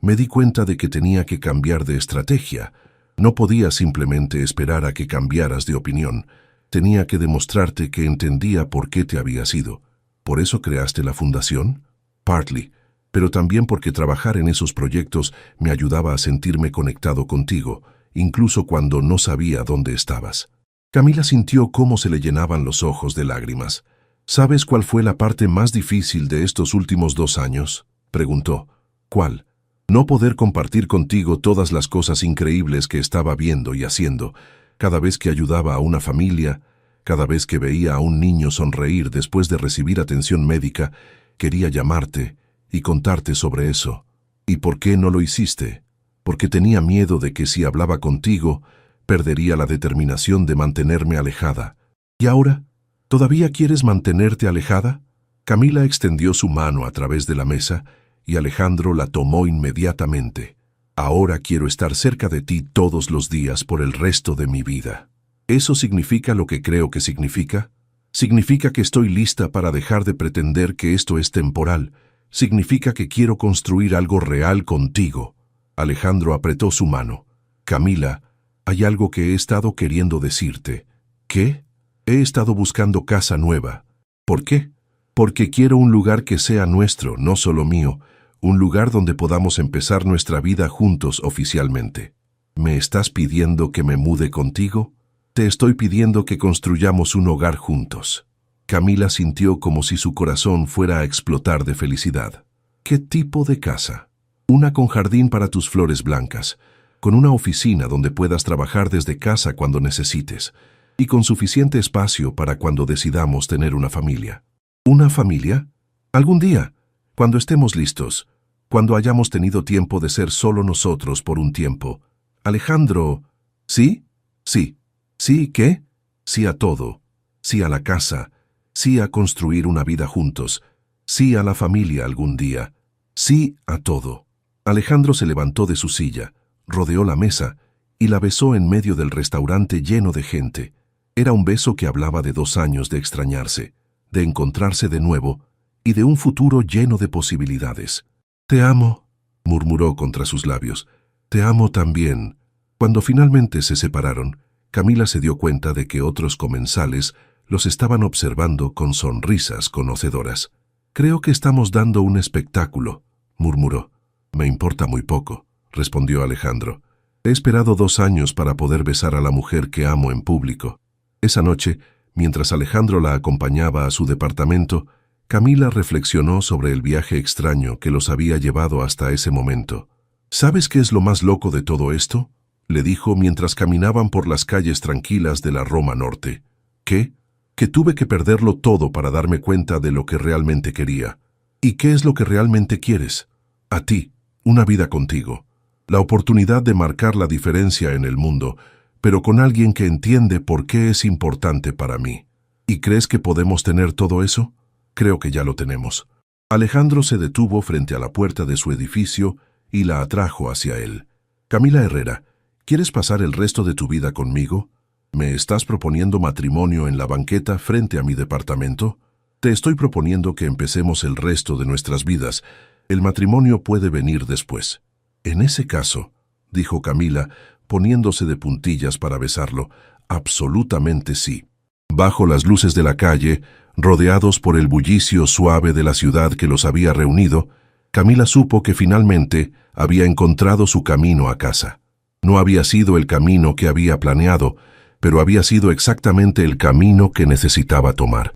me di cuenta de que tenía que cambiar de estrategia. No podía simplemente esperar a que cambiaras de opinión. Tenía que demostrarte que entendía por qué te habías ido. ¿Por eso creaste la fundación? Partly, pero también porque trabajar en esos proyectos me ayudaba a sentirme conectado contigo, incluso cuando no sabía dónde estabas. Camila sintió cómo se le llenaban los ojos de lágrimas. ¿Sabes cuál fue la parte más difícil de estos últimos 2 años? Preguntó. ¿Cuál? No poder compartir contigo todas las cosas increíbles que estaba viendo y haciendo, cada vez que ayudaba a una familia, cada vez que veía a un niño sonreír después de recibir atención médica, quería llamarte y contarte sobre eso. ¿Y por qué no lo hiciste? Porque tenía miedo de que si hablaba contigo, perdería la determinación de mantenerme alejada. ¿Y ahora? ¿Todavía quieres mantenerte alejada? Camila extendió su mano a través de la mesa y Alejandro la tomó inmediatamente. Ahora quiero estar cerca de ti todos los días por el resto de mi vida. ¿Eso significa lo que creo que significa? Significa que estoy lista para dejar de pretender que esto es temporal. Significa que quiero construir algo real contigo. Alejandro apretó su mano. Camila, hay algo que he estado queriendo decirte. ¿Qué? He estado buscando casa nueva. ¿Por qué? Porque quiero un lugar que sea nuestro, no solo mío, un lugar donde podamos empezar nuestra vida juntos oficialmente. ¿Me estás pidiendo que me mude contigo? Te estoy pidiendo que construyamos un hogar juntos. Camila sintió como si su corazón fuera a explotar de felicidad. ¿Qué tipo de casa? Una con jardín para tus flores blancas, con una oficina donde puedas trabajar desde casa cuando necesites, y con suficiente espacio para cuando decidamos tener una familia. ¿Una familia? Algún día, cuando estemos listos, cuando hayamos tenido tiempo de ser solo nosotros por un tiempo. Alejandro, ¿sí? Sí. ¿Sí qué? Sí a todo. Sí a la casa. Sí a construir una vida juntos. Sí a la familia algún día. Sí a todo. Alejandro se levantó de su silla, rodeó la mesa y la besó en medio del restaurante lleno de gente. Era un beso que hablaba de 2 años de extrañarse, de encontrarse de nuevo y de un futuro lleno de posibilidades. «Te amo», murmuró contra sus labios. «Te amo también». Cuando finalmente se separaron, Camila se dio cuenta de que otros comensales los estaban observando con sonrisas conocedoras. «Creo que estamos dando un espectáculo», murmuró. «Me importa muy poco», respondió Alejandro. «He esperado 2 años para poder besar a la mujer que amo en público». Esa noche, mientras Alejandro la acompañaba a su departamento, Camila reflexionó sobre el viaje extraño que los había llevado hasta ese momento. «¿Sabes qué es lo más loco de todo esto?», le dijo mientras caminaban por las calles tranquilas de la Roma Norte. «¿Qué? Que tuve que perderlo todo para darme cuenta de lo que realmente quería». «¿Y qué es lo que realmente quieres?» «A ti, una vida contigo, la oportunidad de marcar la diferencia en el mundo, pero con alguien que entiende por qué es importante para mí». «¿Y crees que podemos tener todo eso?» «Creo que ya lo tenemos». Alejandro se detuvo frente a la puerta de su edificio y la atrajo hacia él. «Camila Herrera, ¿quieres pasar el resto de tu vida conmigo? ¿Me estás proponiendo matrimonio en la banqueta frente a mi departamento? Te estoy proponiendo que empecemos el resto de nuestras vidas. El matrimonio puede venir después». «En ese caso», dijo Camila, poniéndose de puntillas para besarlo, «absolutamente sí». Bajo las luces de la calle, rodeados por el bullicio suave de la ciudad que los había reunido, Camila supo que finalmente había encontrado su camino a casa. No había sido el camino que había planeado, pero había sido exactamente el camino que necesitaba tomar.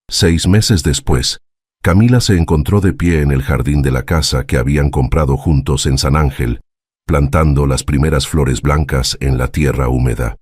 6 meses después, Camila se encontró de pie en el jardín de la casa que habían comprado juntos en San Ángel, plantando las primeras flores blancas en la tierra húmeda.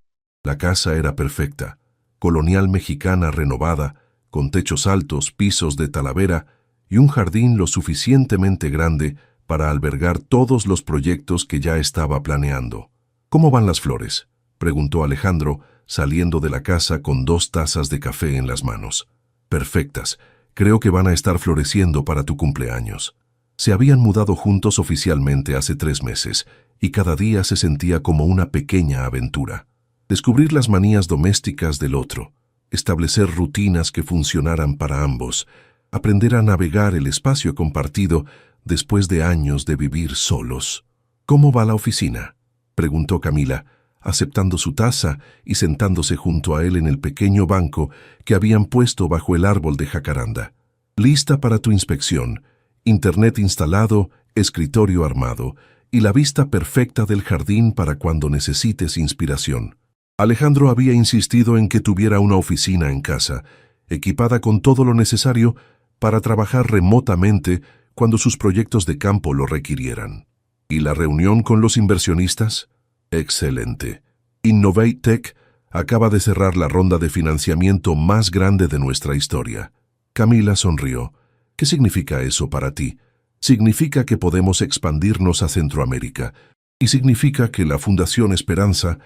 La casa era perfecta, colonial mexicana renovada, con techos altos, pisos de talavera y un jardín lo suficientemente grande para albergar todos los proyectos que ya estaba planeando. «¿Cómo van las flores?», preguntó Alejandro, saliendo de la casa con 2 tazas de café en las manos. «Perfectas. Creo que van a estar floreciendo para tu cumpleaños». Se habían mudado juntos oficialmente hace 3 meses, y cada día se sentía como una pequeña aventura. Descubrir las manías domésticas del otro, establecer rutinas que funcionaran para ambos, aprender a navegar el espacio compartido después de años de vivir solos. «¿Cómo va la oficina?», preguntó Camila, aceptando su taza y sentándose junto a él en el pequeño banco que habían puesto bajo el árbol de jacaranda. «Lista para tu inspección, internet instalado, escritorio armado y la vista perfecta del jardín para cuando necesites inspiración». Alejandro había insistido en que tuviera una oficina en casa, equipada con todo lo necesario para trabajar remotamente cuando sus proyectos de campo lo requirieran. ¿Y la reunión con los inversionistas? Excelente. Innovate Tech acaba de cerrar la ronda de financiamiento más grande de nuestra historia. Camila sonrió. «¿Qué significa eso para ti?» «Significa que podemos expandirnos a Centroamérica y significa que la Fundación Esperanza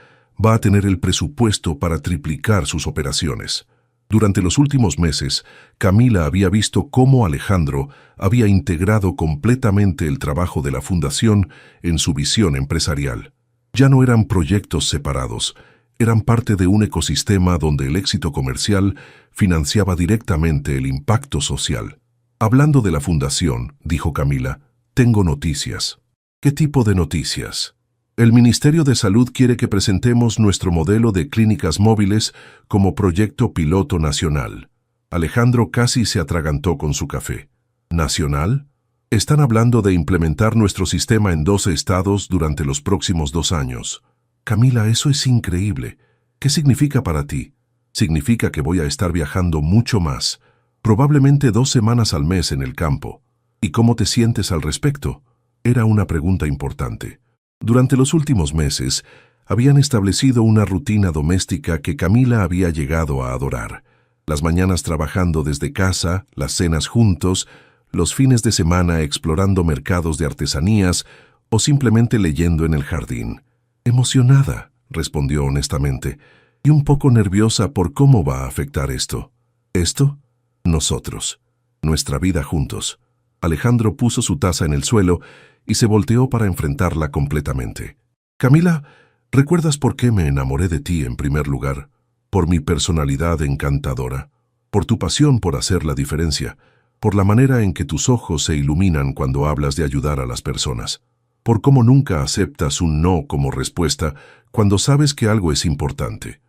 va a tener el presupuesto para triplicar sus operaciones». Durante los últimos meses, Camila había visto cómo Alejandro había integrado completamente el trabajo de la Fundación en su visión empresarial. Ya no eran proyectos separados, eran parte de un ecosistema donde el éxito comercial financiaba directamente el impacto social. «Hablando de la Fundación», dijo Camila, «tengo noticias». «¿Qué tipo de noticias?» «El Ministerio de Salud quiere que presentemos nuestro modelo de clínicas móviles como proyecto piloto nacional». Alejandro casi se atragantó con su café. «¿Nacional? Están hablando de implementar nuestro sistema en 12 estados durante los próximos 2 años. Camila, eso es increíble. ¿Qué significa para ti?» «Significa que voy a estar viajando mucho más, probablemente 2 semanas al mes en el campo». «¿Y cómo te sientes al respecto?». Era una pregunta importante. Durante los últimos meses, habían establecido una rutina doméstica que Camila había llegado a adorar. Las mañanas trabajando desde casa, las cenas juntos, los fines de semana explorando mercados de artesanías o simplemente leyendo en el jardín. «Emocionada», respondió honestamente, «y un poco nerviosa por cómo va a afectar esto». «¿Esto?» «Nosotros. Nuestra vida juntos». Alejandro puso su taza en el suelo y se volteó para enfrentarla completamente. «Camila, ¿recuerdas por qué me enamoré de ti en primer lugar? Por mi personalidad encantadora, por tu pasión por hacer la diferencia, por la manera en que tus ojos se iluminan cuando hablas de ayudar a las personas, por cómo nunca aceptas un no como respuesta cuando sabes que algo es importante.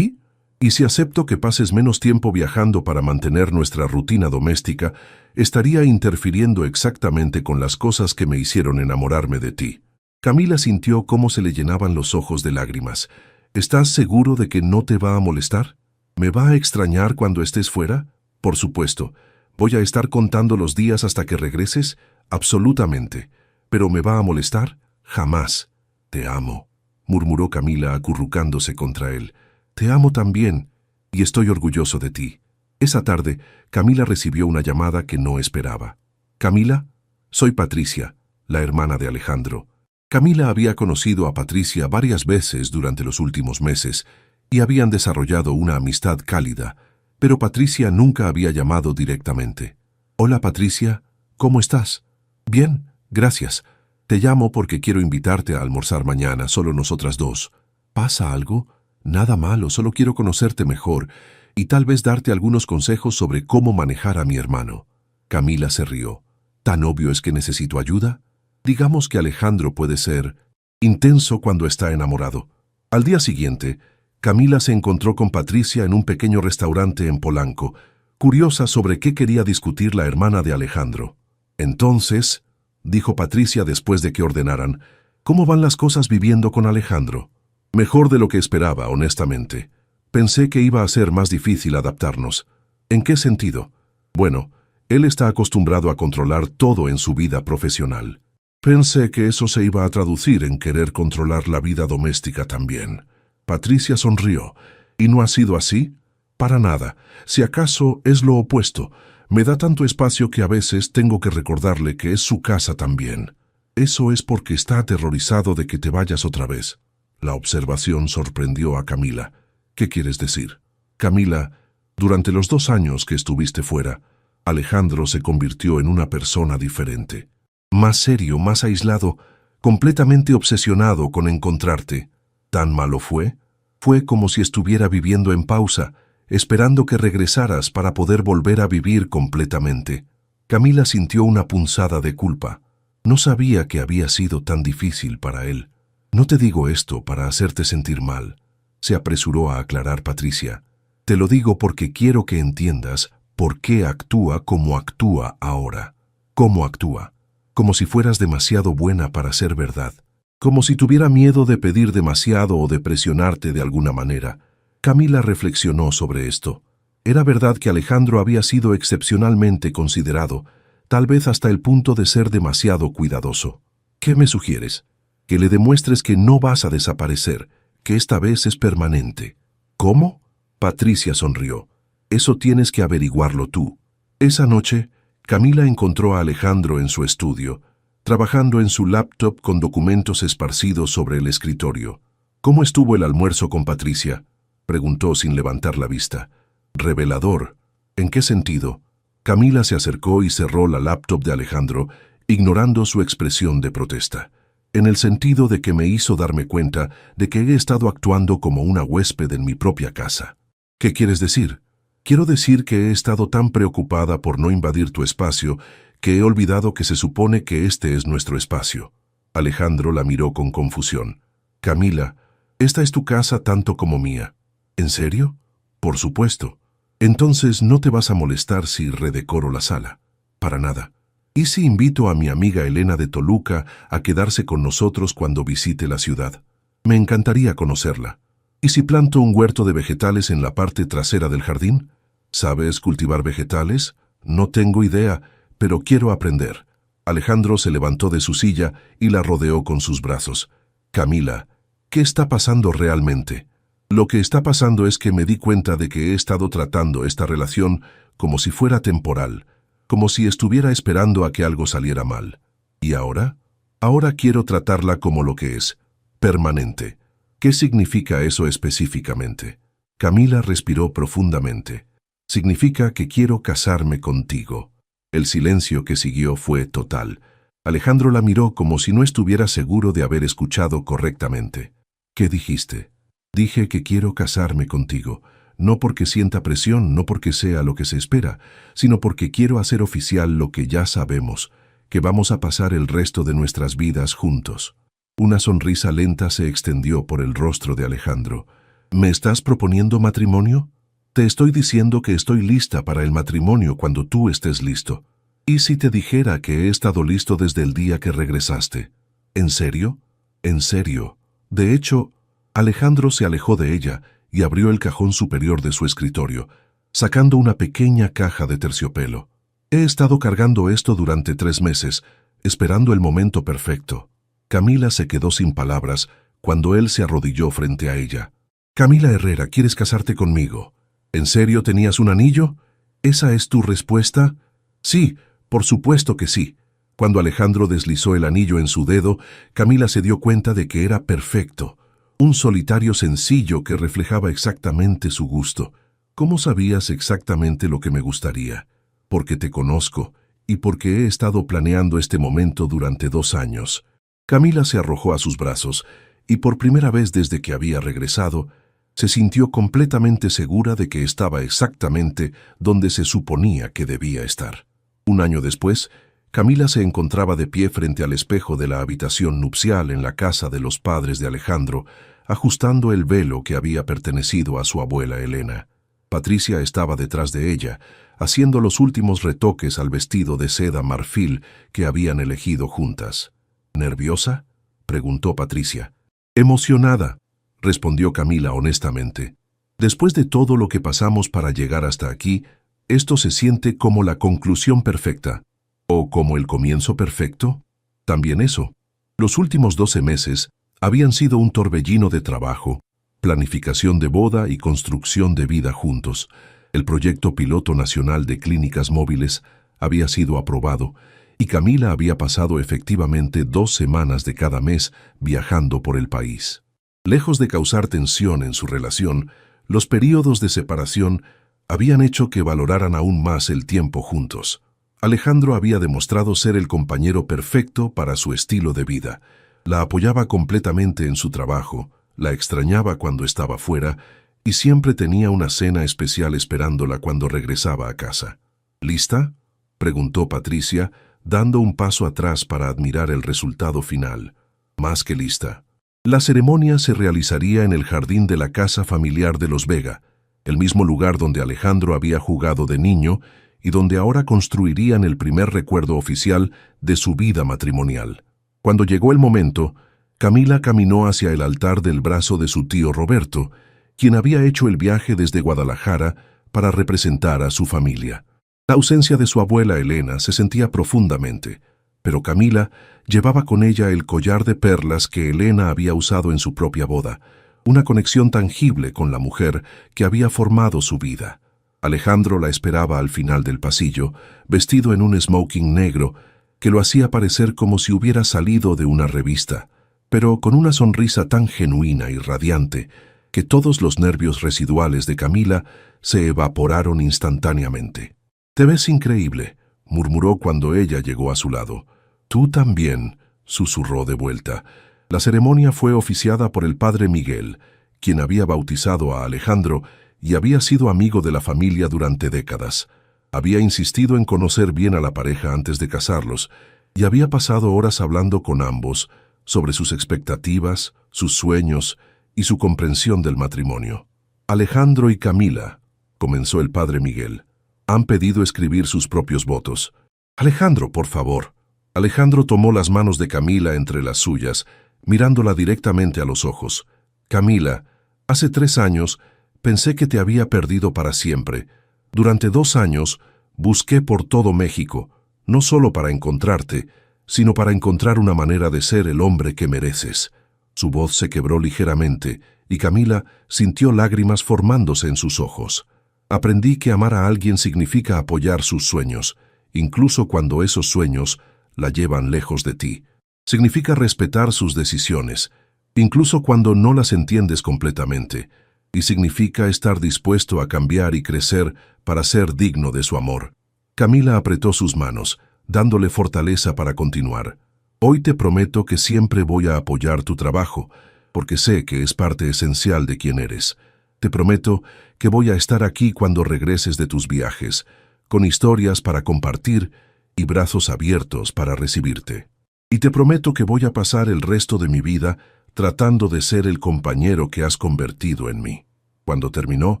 ¿Y si acepto que pases menos tiempo viajando para mantener nuestra rutina doméstica, estaría interfiriendo exactamente con las cosas que me hicieron enamorarme de ti?» Camila sintió cómo se le llenaban los ojos de lágrimas. «¿Estás seguro de que no te va a molestar? ¿Me va a extrañar cuando estés fuera? Por supuesto. ¿Voy a estar contando los días hasta que regreses? Absolutamente. ¿Pero me va a molestar? Jamás. Te amo», murmuró Camila acurrucándose contra él. «Te amo también, y estoy orgulloso de ti». Esa tarde, Camila recibió una llamada que no esperaba. «Camila, soy Patricia, la hermana de Alejandro». Camila había conocido a Patricia varias veces durante los últimos meses y habían desarrollado una amistad cálida, pero Patricia nunca había llamado directamente. «Hola, Patricia. ¿Cómo estás? Bien, gracias. Te llamo porque quiero invitarte a almorzar mañana, solo nosotras dos. ¿Pasa algo? Nada malo, solo quiero conocerte mejor y tal vez darte algunos consejos sobre cómo manejar a mi hermano. Camila se rió. ¿Tan obvio es que necesito ayuda? Digamos que Alejandro puede ser intenso cuando está enamorado. Al día siguiente, Camila se encontró con Patricia en un pequeño restaurante en Polanco, curiosa sobre qué quería discutir la hermana de Alejandro. Entonces, dijo Patricia después de que ordenaran, ¿cómo van las cosas viviendo con Alejandro? Mejor de lo que esperaba, honestamente. Pensé que iba a ser más difícil adaptarnos. ¿En qué sentido? Bueno, él está acostumbrado a controlar todo en su vida profesional. Pensé que eso se iba a traducir en querer controlar la vida doméstica también. Patricia sonrió. ¿Y no ha sido así? Para nada. Si acaso es lo opuesto. Me da tanto espacio que a veces tengo que recordarle que es su casa también. Eso es porque está aterrorizado de que te vayas otra vez. La observación sorprendió a Camila. ¿Qué quieres decir? Camila, durante los 2 años que estuviste fuera, Alejandro se convirtió en una persona diferente. Más serio, más aislado, completamente obsesionado con encontrarte. ¿Tan malo fue? Fue como si estuviera viviendo en pausa, esperando que regresaras para poder volver a vivir completamente. Camila sintió una punzada de culpa. No sabía que había sido tan difícil para él. No te digo esto para hacerte sentir mal, se apresuró a aclarar Patricia. Te lo digo porque quiero que entiendas por qué actúa como actúa ahora. ¿Cómo actúa? Como si fueras demasiado buena para ser verdad. Como si tuviera miedo de pedir demasiado o de presionarte de alguna manera. Camila reflexionó sobre esto. Era verdad que Alejandro había sido excepcionalmente considerado, tal vez hasta el punto de ser demasiado cuidadoso. ¿Qué me sugieres? Que le demuestres que no vas a desaparecer, que esta vez es permanente. ¿Cómo? Patricia sonrió. Eso tienes que averiguarlo tú. Esa noche, Camila encontró a Alejandro en su estudio, trabajando en su laptop con documentos esparcidos sobre el escritorio. ¿Cómo estuvo el almuerzo con Patricia?, preguntó sin levantar la vista. Revelador. ¿En qué sentido? Camila se acercó y cerró la laptop de Alejandro, ignorando su expresión de protesta. En el sentido de que me hizo darme cuenta de que he estado actuando como una huésped en mi propia casa. ¿Qué quieres decir? Quiero decir que he estado tan preocupada por no invadir tu espacio que he olvidado que se supone que este es nuestro espacio. Alejandro la miró con confusión. Camila, esta es tu casa tanto como mía. ¿En serio? Por supuesto. Entonces no te vas a molestar si redecoro la sala. Para nada. ¿Y si invito a mi amiga Elena de Toluca a quedarse con nosotros cuando visite la ciudad? Me encantaría conocerla. ¿Y si planto un huerto de vegetales en la parte trasera del jardín? ¿Sabes cultivar vegetales? No tengo idea, pero quiero aprender. Alejandro se levantó de su silla y la rodeó con sus brazos. Camila, ¿qué está pasando realmente? Lo que está pasando es que me di cuenta de que he estado tratando esta relación como si fuera temporal, como si estuviera esperando a que algo saliera mal. ¿Y ahora? Ahora quiero tratarla como lo que es, permanente. ¿Qué significa eso específicamente? Camila respiró profundamente. Significa que quiero casarme contigo. El silencio que siguió fue total. Alejandro la miró como si no estuviera seguro de haber escuchado correctamente. ¿Qué dijiste? Dije que quiero casarme contigo, no porque sienta presión, no porque sea lo que se espera, sino porque quiero hacer oficial lo que ya sabemos, que vamos a pasar el resto de nuestras vidas juntos. Una sonrisa lenta se extendió por el rostro de Alejandro. ¿Me estás proponiendo matrimonio? Te estoy diciendo que estoy lista para el matrimonio cuando tú estés listo. ¿Y si te dijera que he estado listo desde el día que regresaste? ¿En serio? En serio. De hecho, Alejandro se alejó de ella y abrió el cajón superior de su escritorio, sacando una pequeña caja de terciopelo. He estado cargando esto durante 3 meses, esperando el momento perfecto. Camila se quedó sin palabras cuando él se arrodilló frente a ella. Camila Herrera, ¿quieres casarte conmigo? ¿En serio tenías un anillo? ¿Esa es tu respuesta? Sí, por supuesto que sí. Cuando Alejandro deslizó el anillo en su dedo, Camila se dio cuenta de que era perfecto. Un solitario sencillo que reflejaba exactamente su gusto. ¿Cómo sabías exactamente lo que me gustaría? Porque te conozco y porque he estado planeando este momento durante 2 años. Camila se arrojó a sus brazos y por primera vez desde que había regresado, se sintió completamente segura de que estaba exactamente donde se suponía que debía estar. 1 año después, Camila se encontraba de pie frente al espejo de la habitación nupcial en la casa de los padres de Alejandro, ajustando el velo que había pertenecido a su abuela Elena. Patricia estaba detrás de ella, haciendo los últimos retoques al vestido de seda marfil que habían elegido juntas. ¿Nerviosa?, preguntó Patricia. Emocionada, respondió Camila honestamente. Después de todo lo que pasamos para llegar hasta aquí, esto se siente como la conclusión perfecta. ¿O como el comienzo perfecto? También eso. Los últimos 12 meses habían sido un torbellino de trabajo, planificación de boda y construcción de vida juntos. El proyecto piloto nacional de clínicas móviles había sido aprobado y Camila había pasado efectivamente 2 semanas de cada mes viajando por el país. Lejos de causar tensión en su relación, los períodos de separación habían hecho que valoraran aún más el tiempo juntos. Alejandro había demostrado ser el compañero perfecto para su estilo de vida. La apoyaba completamente en su trabajo, la extrañaba cuando estaba fuera y siempre tenía una cena especial esperándola cuando regresaba a casa. ¿Lista?, preguntó Patricia, dando un paso atrás para admirar el resultado final. Más que lista. La ceremonia se realizaría en el jardín de la casa familiar de los Vega, el mismo lugar donde Alejandro había jugado de niño y donde ahora construirían el primer recuerdo oficial de su vida matrimonial. Cuando llegó el momento, Camila caminó hacia el altar del brazo de su tío Roberto, quien había hecho el viaje desde Guadalajara para representar a su familia. La ausencia de su abuela Elena se sentía profundamente, pero Camila llevaba con ella el collar de perlas que Elena había usado en su propia boda, una conexión tangible con la mujer que había formado su vida. Alejandro la esperaba al final del pasillo, vestido en un smoking negro que lo hacía parecer como si hubiera salido de una revista, pero con una sonrisa tan genuina y radiante que todos los nervios residuales de Camila se evaporaron instantáneamente. «Te ves increíble», murmuró cuando ella llegó a su lado. «Tú también», susurró de vuelta. La ceremonia fue oficiada por el padre Miguel, quien había bautizado a Alejandro y había sido amigo de la familia durante décadas. Había insistido en conocer bien a la pareja antes de casarlos y había pasado horas hablando con ambos sobre sus expectativas, sus sueños y su comprensión del matrimonio. «Alejandro y Camila», comenzó el padre Miguel, «han pedido escribir sus propios votos». «Alejandro, por favor». Alejandro tomó las manos de Camila entre las suyas, mirándola directamente a los ojos. «Camila, hace 3 años pensé que te había perdido para siempre. Durante 2 años busqué por todo México, no solo para encontrarte, sino para encontrar una manera de ser el hombre que mereces». Su voz se quebró ligeramente y Camila sintió lágrimas formándose en sus ojos. «Aprendí que amar a alguien significa apoyar sus sueños, incluso cuando esos sueños la llevan lejos de ti. Significa respetar sus decisiones, incluso cuando no las entiendes completamente. Y significa estar dispuesto a cambiar y crecer para ser digno de su amor». Camila apretó sus manos, dándole fortaleza para continuar. «Hoy te prometo que siempre voy a apoyar tu trabajo, porque sé que es parte esencial de quién eres. Te prometo que voy a estar aquí cuando regreses de tus viajes, con historias para compartir y brazos abiertos para recibirte. Y te prometo que voy a pasar el resto de mi vida tratando de ser el compañero que has convertido en mí». Cuando terminó,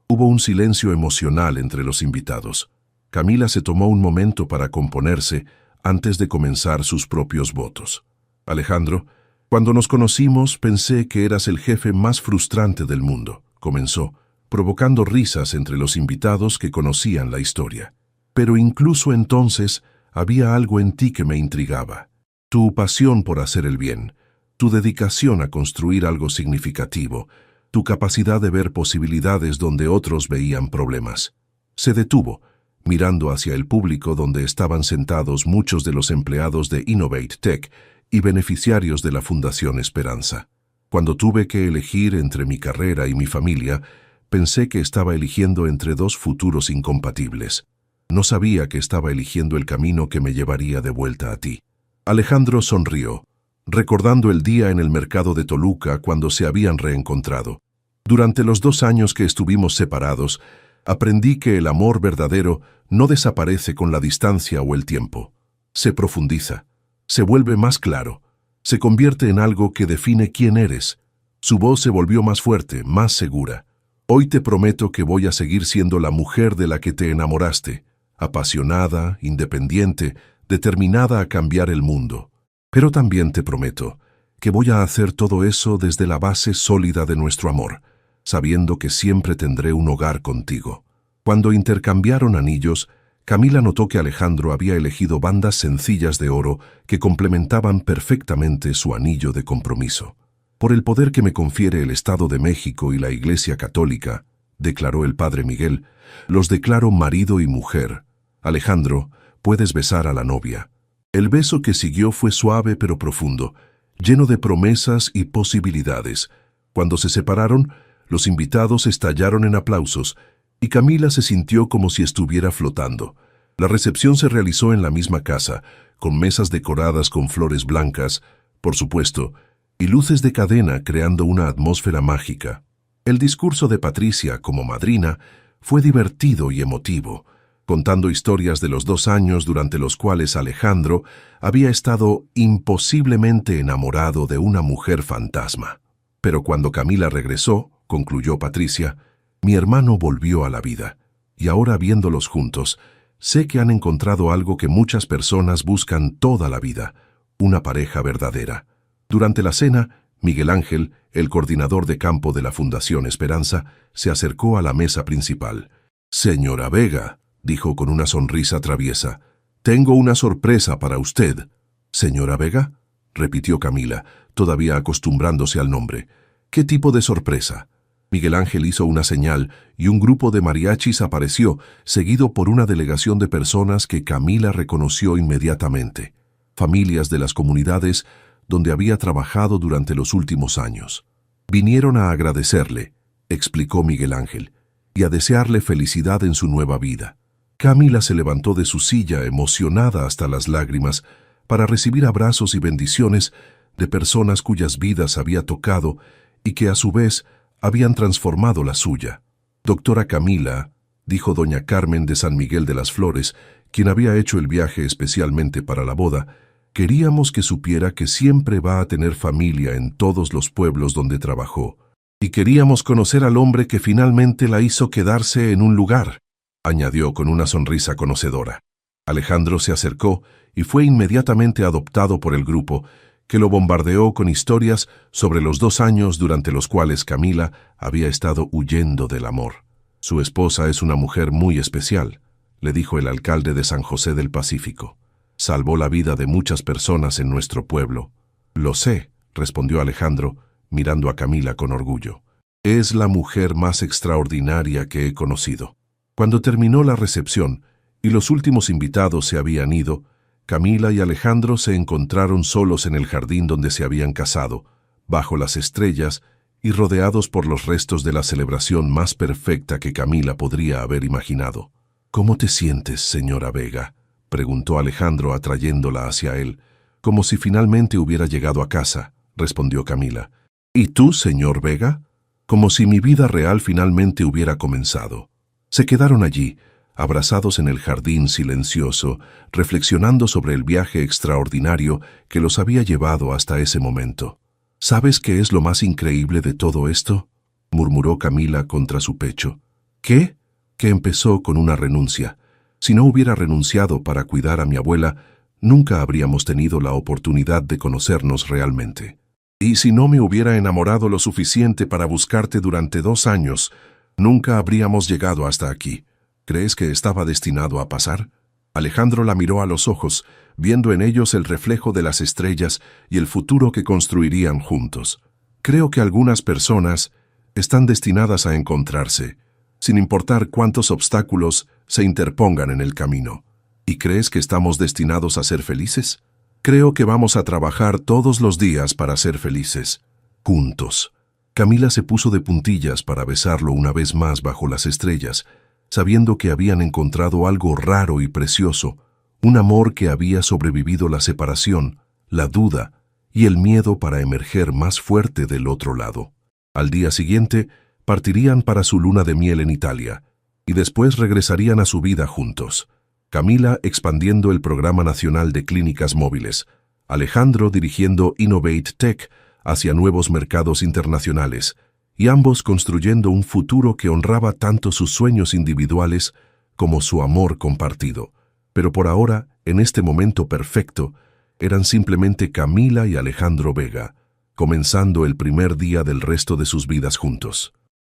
hubo un silencio emocional entre los invitados. Camila se tomó un momento para componerse antes de comenzar sus propios votos. «Alejandro, cuando nos conocimos pensé que eras el jefe más frustrante del mundo», comenzó, provocando risas entre los invitados que conocían la historia. «Pero incluso entonces había algo en ti que me intrigaba. Tu pasión por hacer el bien, tu dedicación a construir algo significativo, tu capacidad de ver posibilidades donde otros veían problemas». Se detuvo, mirando hacia el público donde estaban sentados muchos de los empleados de Innovate Tech y beneficiarios de la Fundación Esperanza. «Cuando tuve que elegir entre mi carrera y mi familia, pensé que estaba eligiendo entre 2 futuros incompatibles. No sabía que estaba eligiendo el camino que me llevaría de vuelta a ti. Alejandro sonrió, recordando el día en el mercado de Toluca cuando se habían reencontrado. Durante los 2 años que estuvimos separados, aprendí que el amor verdadero no desaparece con la distancia o el tiempo. Se profundiza, se vuelve más claro, se convierte en algo que define quién eres. Su voz se volvió más fuerte, más segura. Hoy te prometo que voy a seguir siendo la mujer de la que te enamoraste, apasionada, independiente, determinada a cambiar el mundo. Pero también te prometo que voy a hacer todo eso desde la base sólida de nuestro amor, sabiendo que siempre tendré un hogar contigo. Cuando intercambiaron anillos, Camila notó que Alejandro había elegido bandas sencillas de oro que complementaban perfectamente su anillo de compromiso. Por el poder que me confiere el Estado de México y la Iglesia Católica, declaró el padre Miguel, los declaro marido y mujer. Alejandro, puedes besar a la novia. El beso que siguió fue suave pero profundo, lleno de promesas y posibilidades. Cuando se separaron, los invitados estallaron en aplausos y Camila se sintió como si estuviera flotando. La recepción se realizó en la misma casa, con mesas decoradas con flores blancas, por supuesto, y luces de cadena creando una atmósfera mágica. El discurso de Patricia como madrina fue divertido y emotivo, contando historias de los 2 años durante los cuales Alejandro había estado imposiblemente enamorado de una mujer fantasma. Pero cuando Camila regresó, concluyó Patricia, mi hermano volvió a la vida, y ahora viéndolos juntos, sé que han encontrado algo que muchas personas buscan toda la vida, una pareja verdadera. Durante la cena, Miguel Ángel, el coordinador de campo de la Fundación Esperanza, se acercó a la mesa principal. Señora Vega, dijo con una sonrisa traviesa, tengo una sorpresa para usted. ¿Señora Vega?, repitió Camila, todavía acostumbrándose al nombre. ¿Qué tipo de sorpresa? Miguel Ángel hizo una señal y un grupo de mariachis apareció, seguido por una delegación de personas que Camila reconoció inmediatamente. Familias de las comunidades donde había trabajado durante los últimos años. Vinieron a agradecerle, explicó Miguel Ángel, y a desearle felicidad en su nueva vida. Camila se levantó de su silla emocionada hasta las lágrimas para recibir abrazos y bendiciones de personas cuyas vidas había tocado y que a su vez habían transformado la suya. Doctora Camila, dijo doña Carmen de San Miguel de las Flores, quien había hecho el viaje especialmente para la boda, queríamos que supiera que siempre va a tener familia en todos los pueblos donde trabajó, y queríamos conocer al hombre que finalmente la hizo quedarse en un lugar, añadió con una sonrisa conocedora. Alejandro se acercó y fue inmediatamente adoptado por el grupo, que lo bombardeó con historias sobre los 2 años durante los cuales Camila había estado huyendo del amor. Su esposa es una mujer muy especial, le dijo el alcalde de San José del Pacífico. Salvó la vida de muchas personas en nuestro pueblo. Lo sé, respondió Alejandro, mirando a Camila con orgullo. Es la mujer más extraordinaria que he conocido. Cuando terminó la recepción y los últimos invitados se habían ido, Camila y Alejandro se encontraron solos en el jardín donde se habían casado, bajo las estrellas y rodeados por los restos de la celebración más perfecta que Camila podría haber imaginado. ¿Cómo te sientes, señora Vega?, preguntó Alejandro atrayéndola hacia él. Como si finalmente hubiera llegado a casa, respondió Camila. ¿Y tú, señor Vega? Como si mi vida real finalmente hubiera comenzado. Se quedaron allí, abrazados en el jardín silencioso, reflexionando sobre el viaje extraordinario que los había llevado hasta ese momento. ¿Sabes qué es lo más increíble de todo esto?, murmuró Camila contra su pecho. ¿Qué? Que empezó con una renuncia. Si no hubiera renunciado para cuidar a mi abuela, nunca habríamos tenido la oportunidad de conocernos realmente. Y si no me hubiera enamorado lo suficiente para buscarte durante 2 años, nunca habríamos llegado hasta aquí. ¿Crees que estaba destinado a pasar? Alejandro la miró a los ojos, viendo en ellos el reflejo de las estrellas y el futuro que construirían juntos. Creo que algunas personas están destinadas a encontrarse, sin importar cuántos obstáculos se interpongan en el camino. ¿Y crees que estamos destinados a ser felices? Creo que vamos a trabajar todos los días para ser felices, juntos. Camila se puso de puntillas para besarlo una vez más bajo las estrellas, sabiendo que habían encontrado algo raro y precioso, un amor que había sobrevivido la separación, la duda y el miedo para emerger más fuerte del otro lado. Al día siguiente, partirían para su luna de miel en Italia, y después regresarían a su vida juntos. Camila expandiendo el Programa Nacional de Clínicas Móviles, Alejandro dirigiendo Innovate Tech hacia nuevos mercados internacionales, y ambos construyendo un futuro que honraba tanto sus sueños individuales como su amor compartido. Pero por ahora, en este momento perfecto, eran simplemente Camila y Alejandro Vega, comenzando el primer día del resto de sus vidas juntos.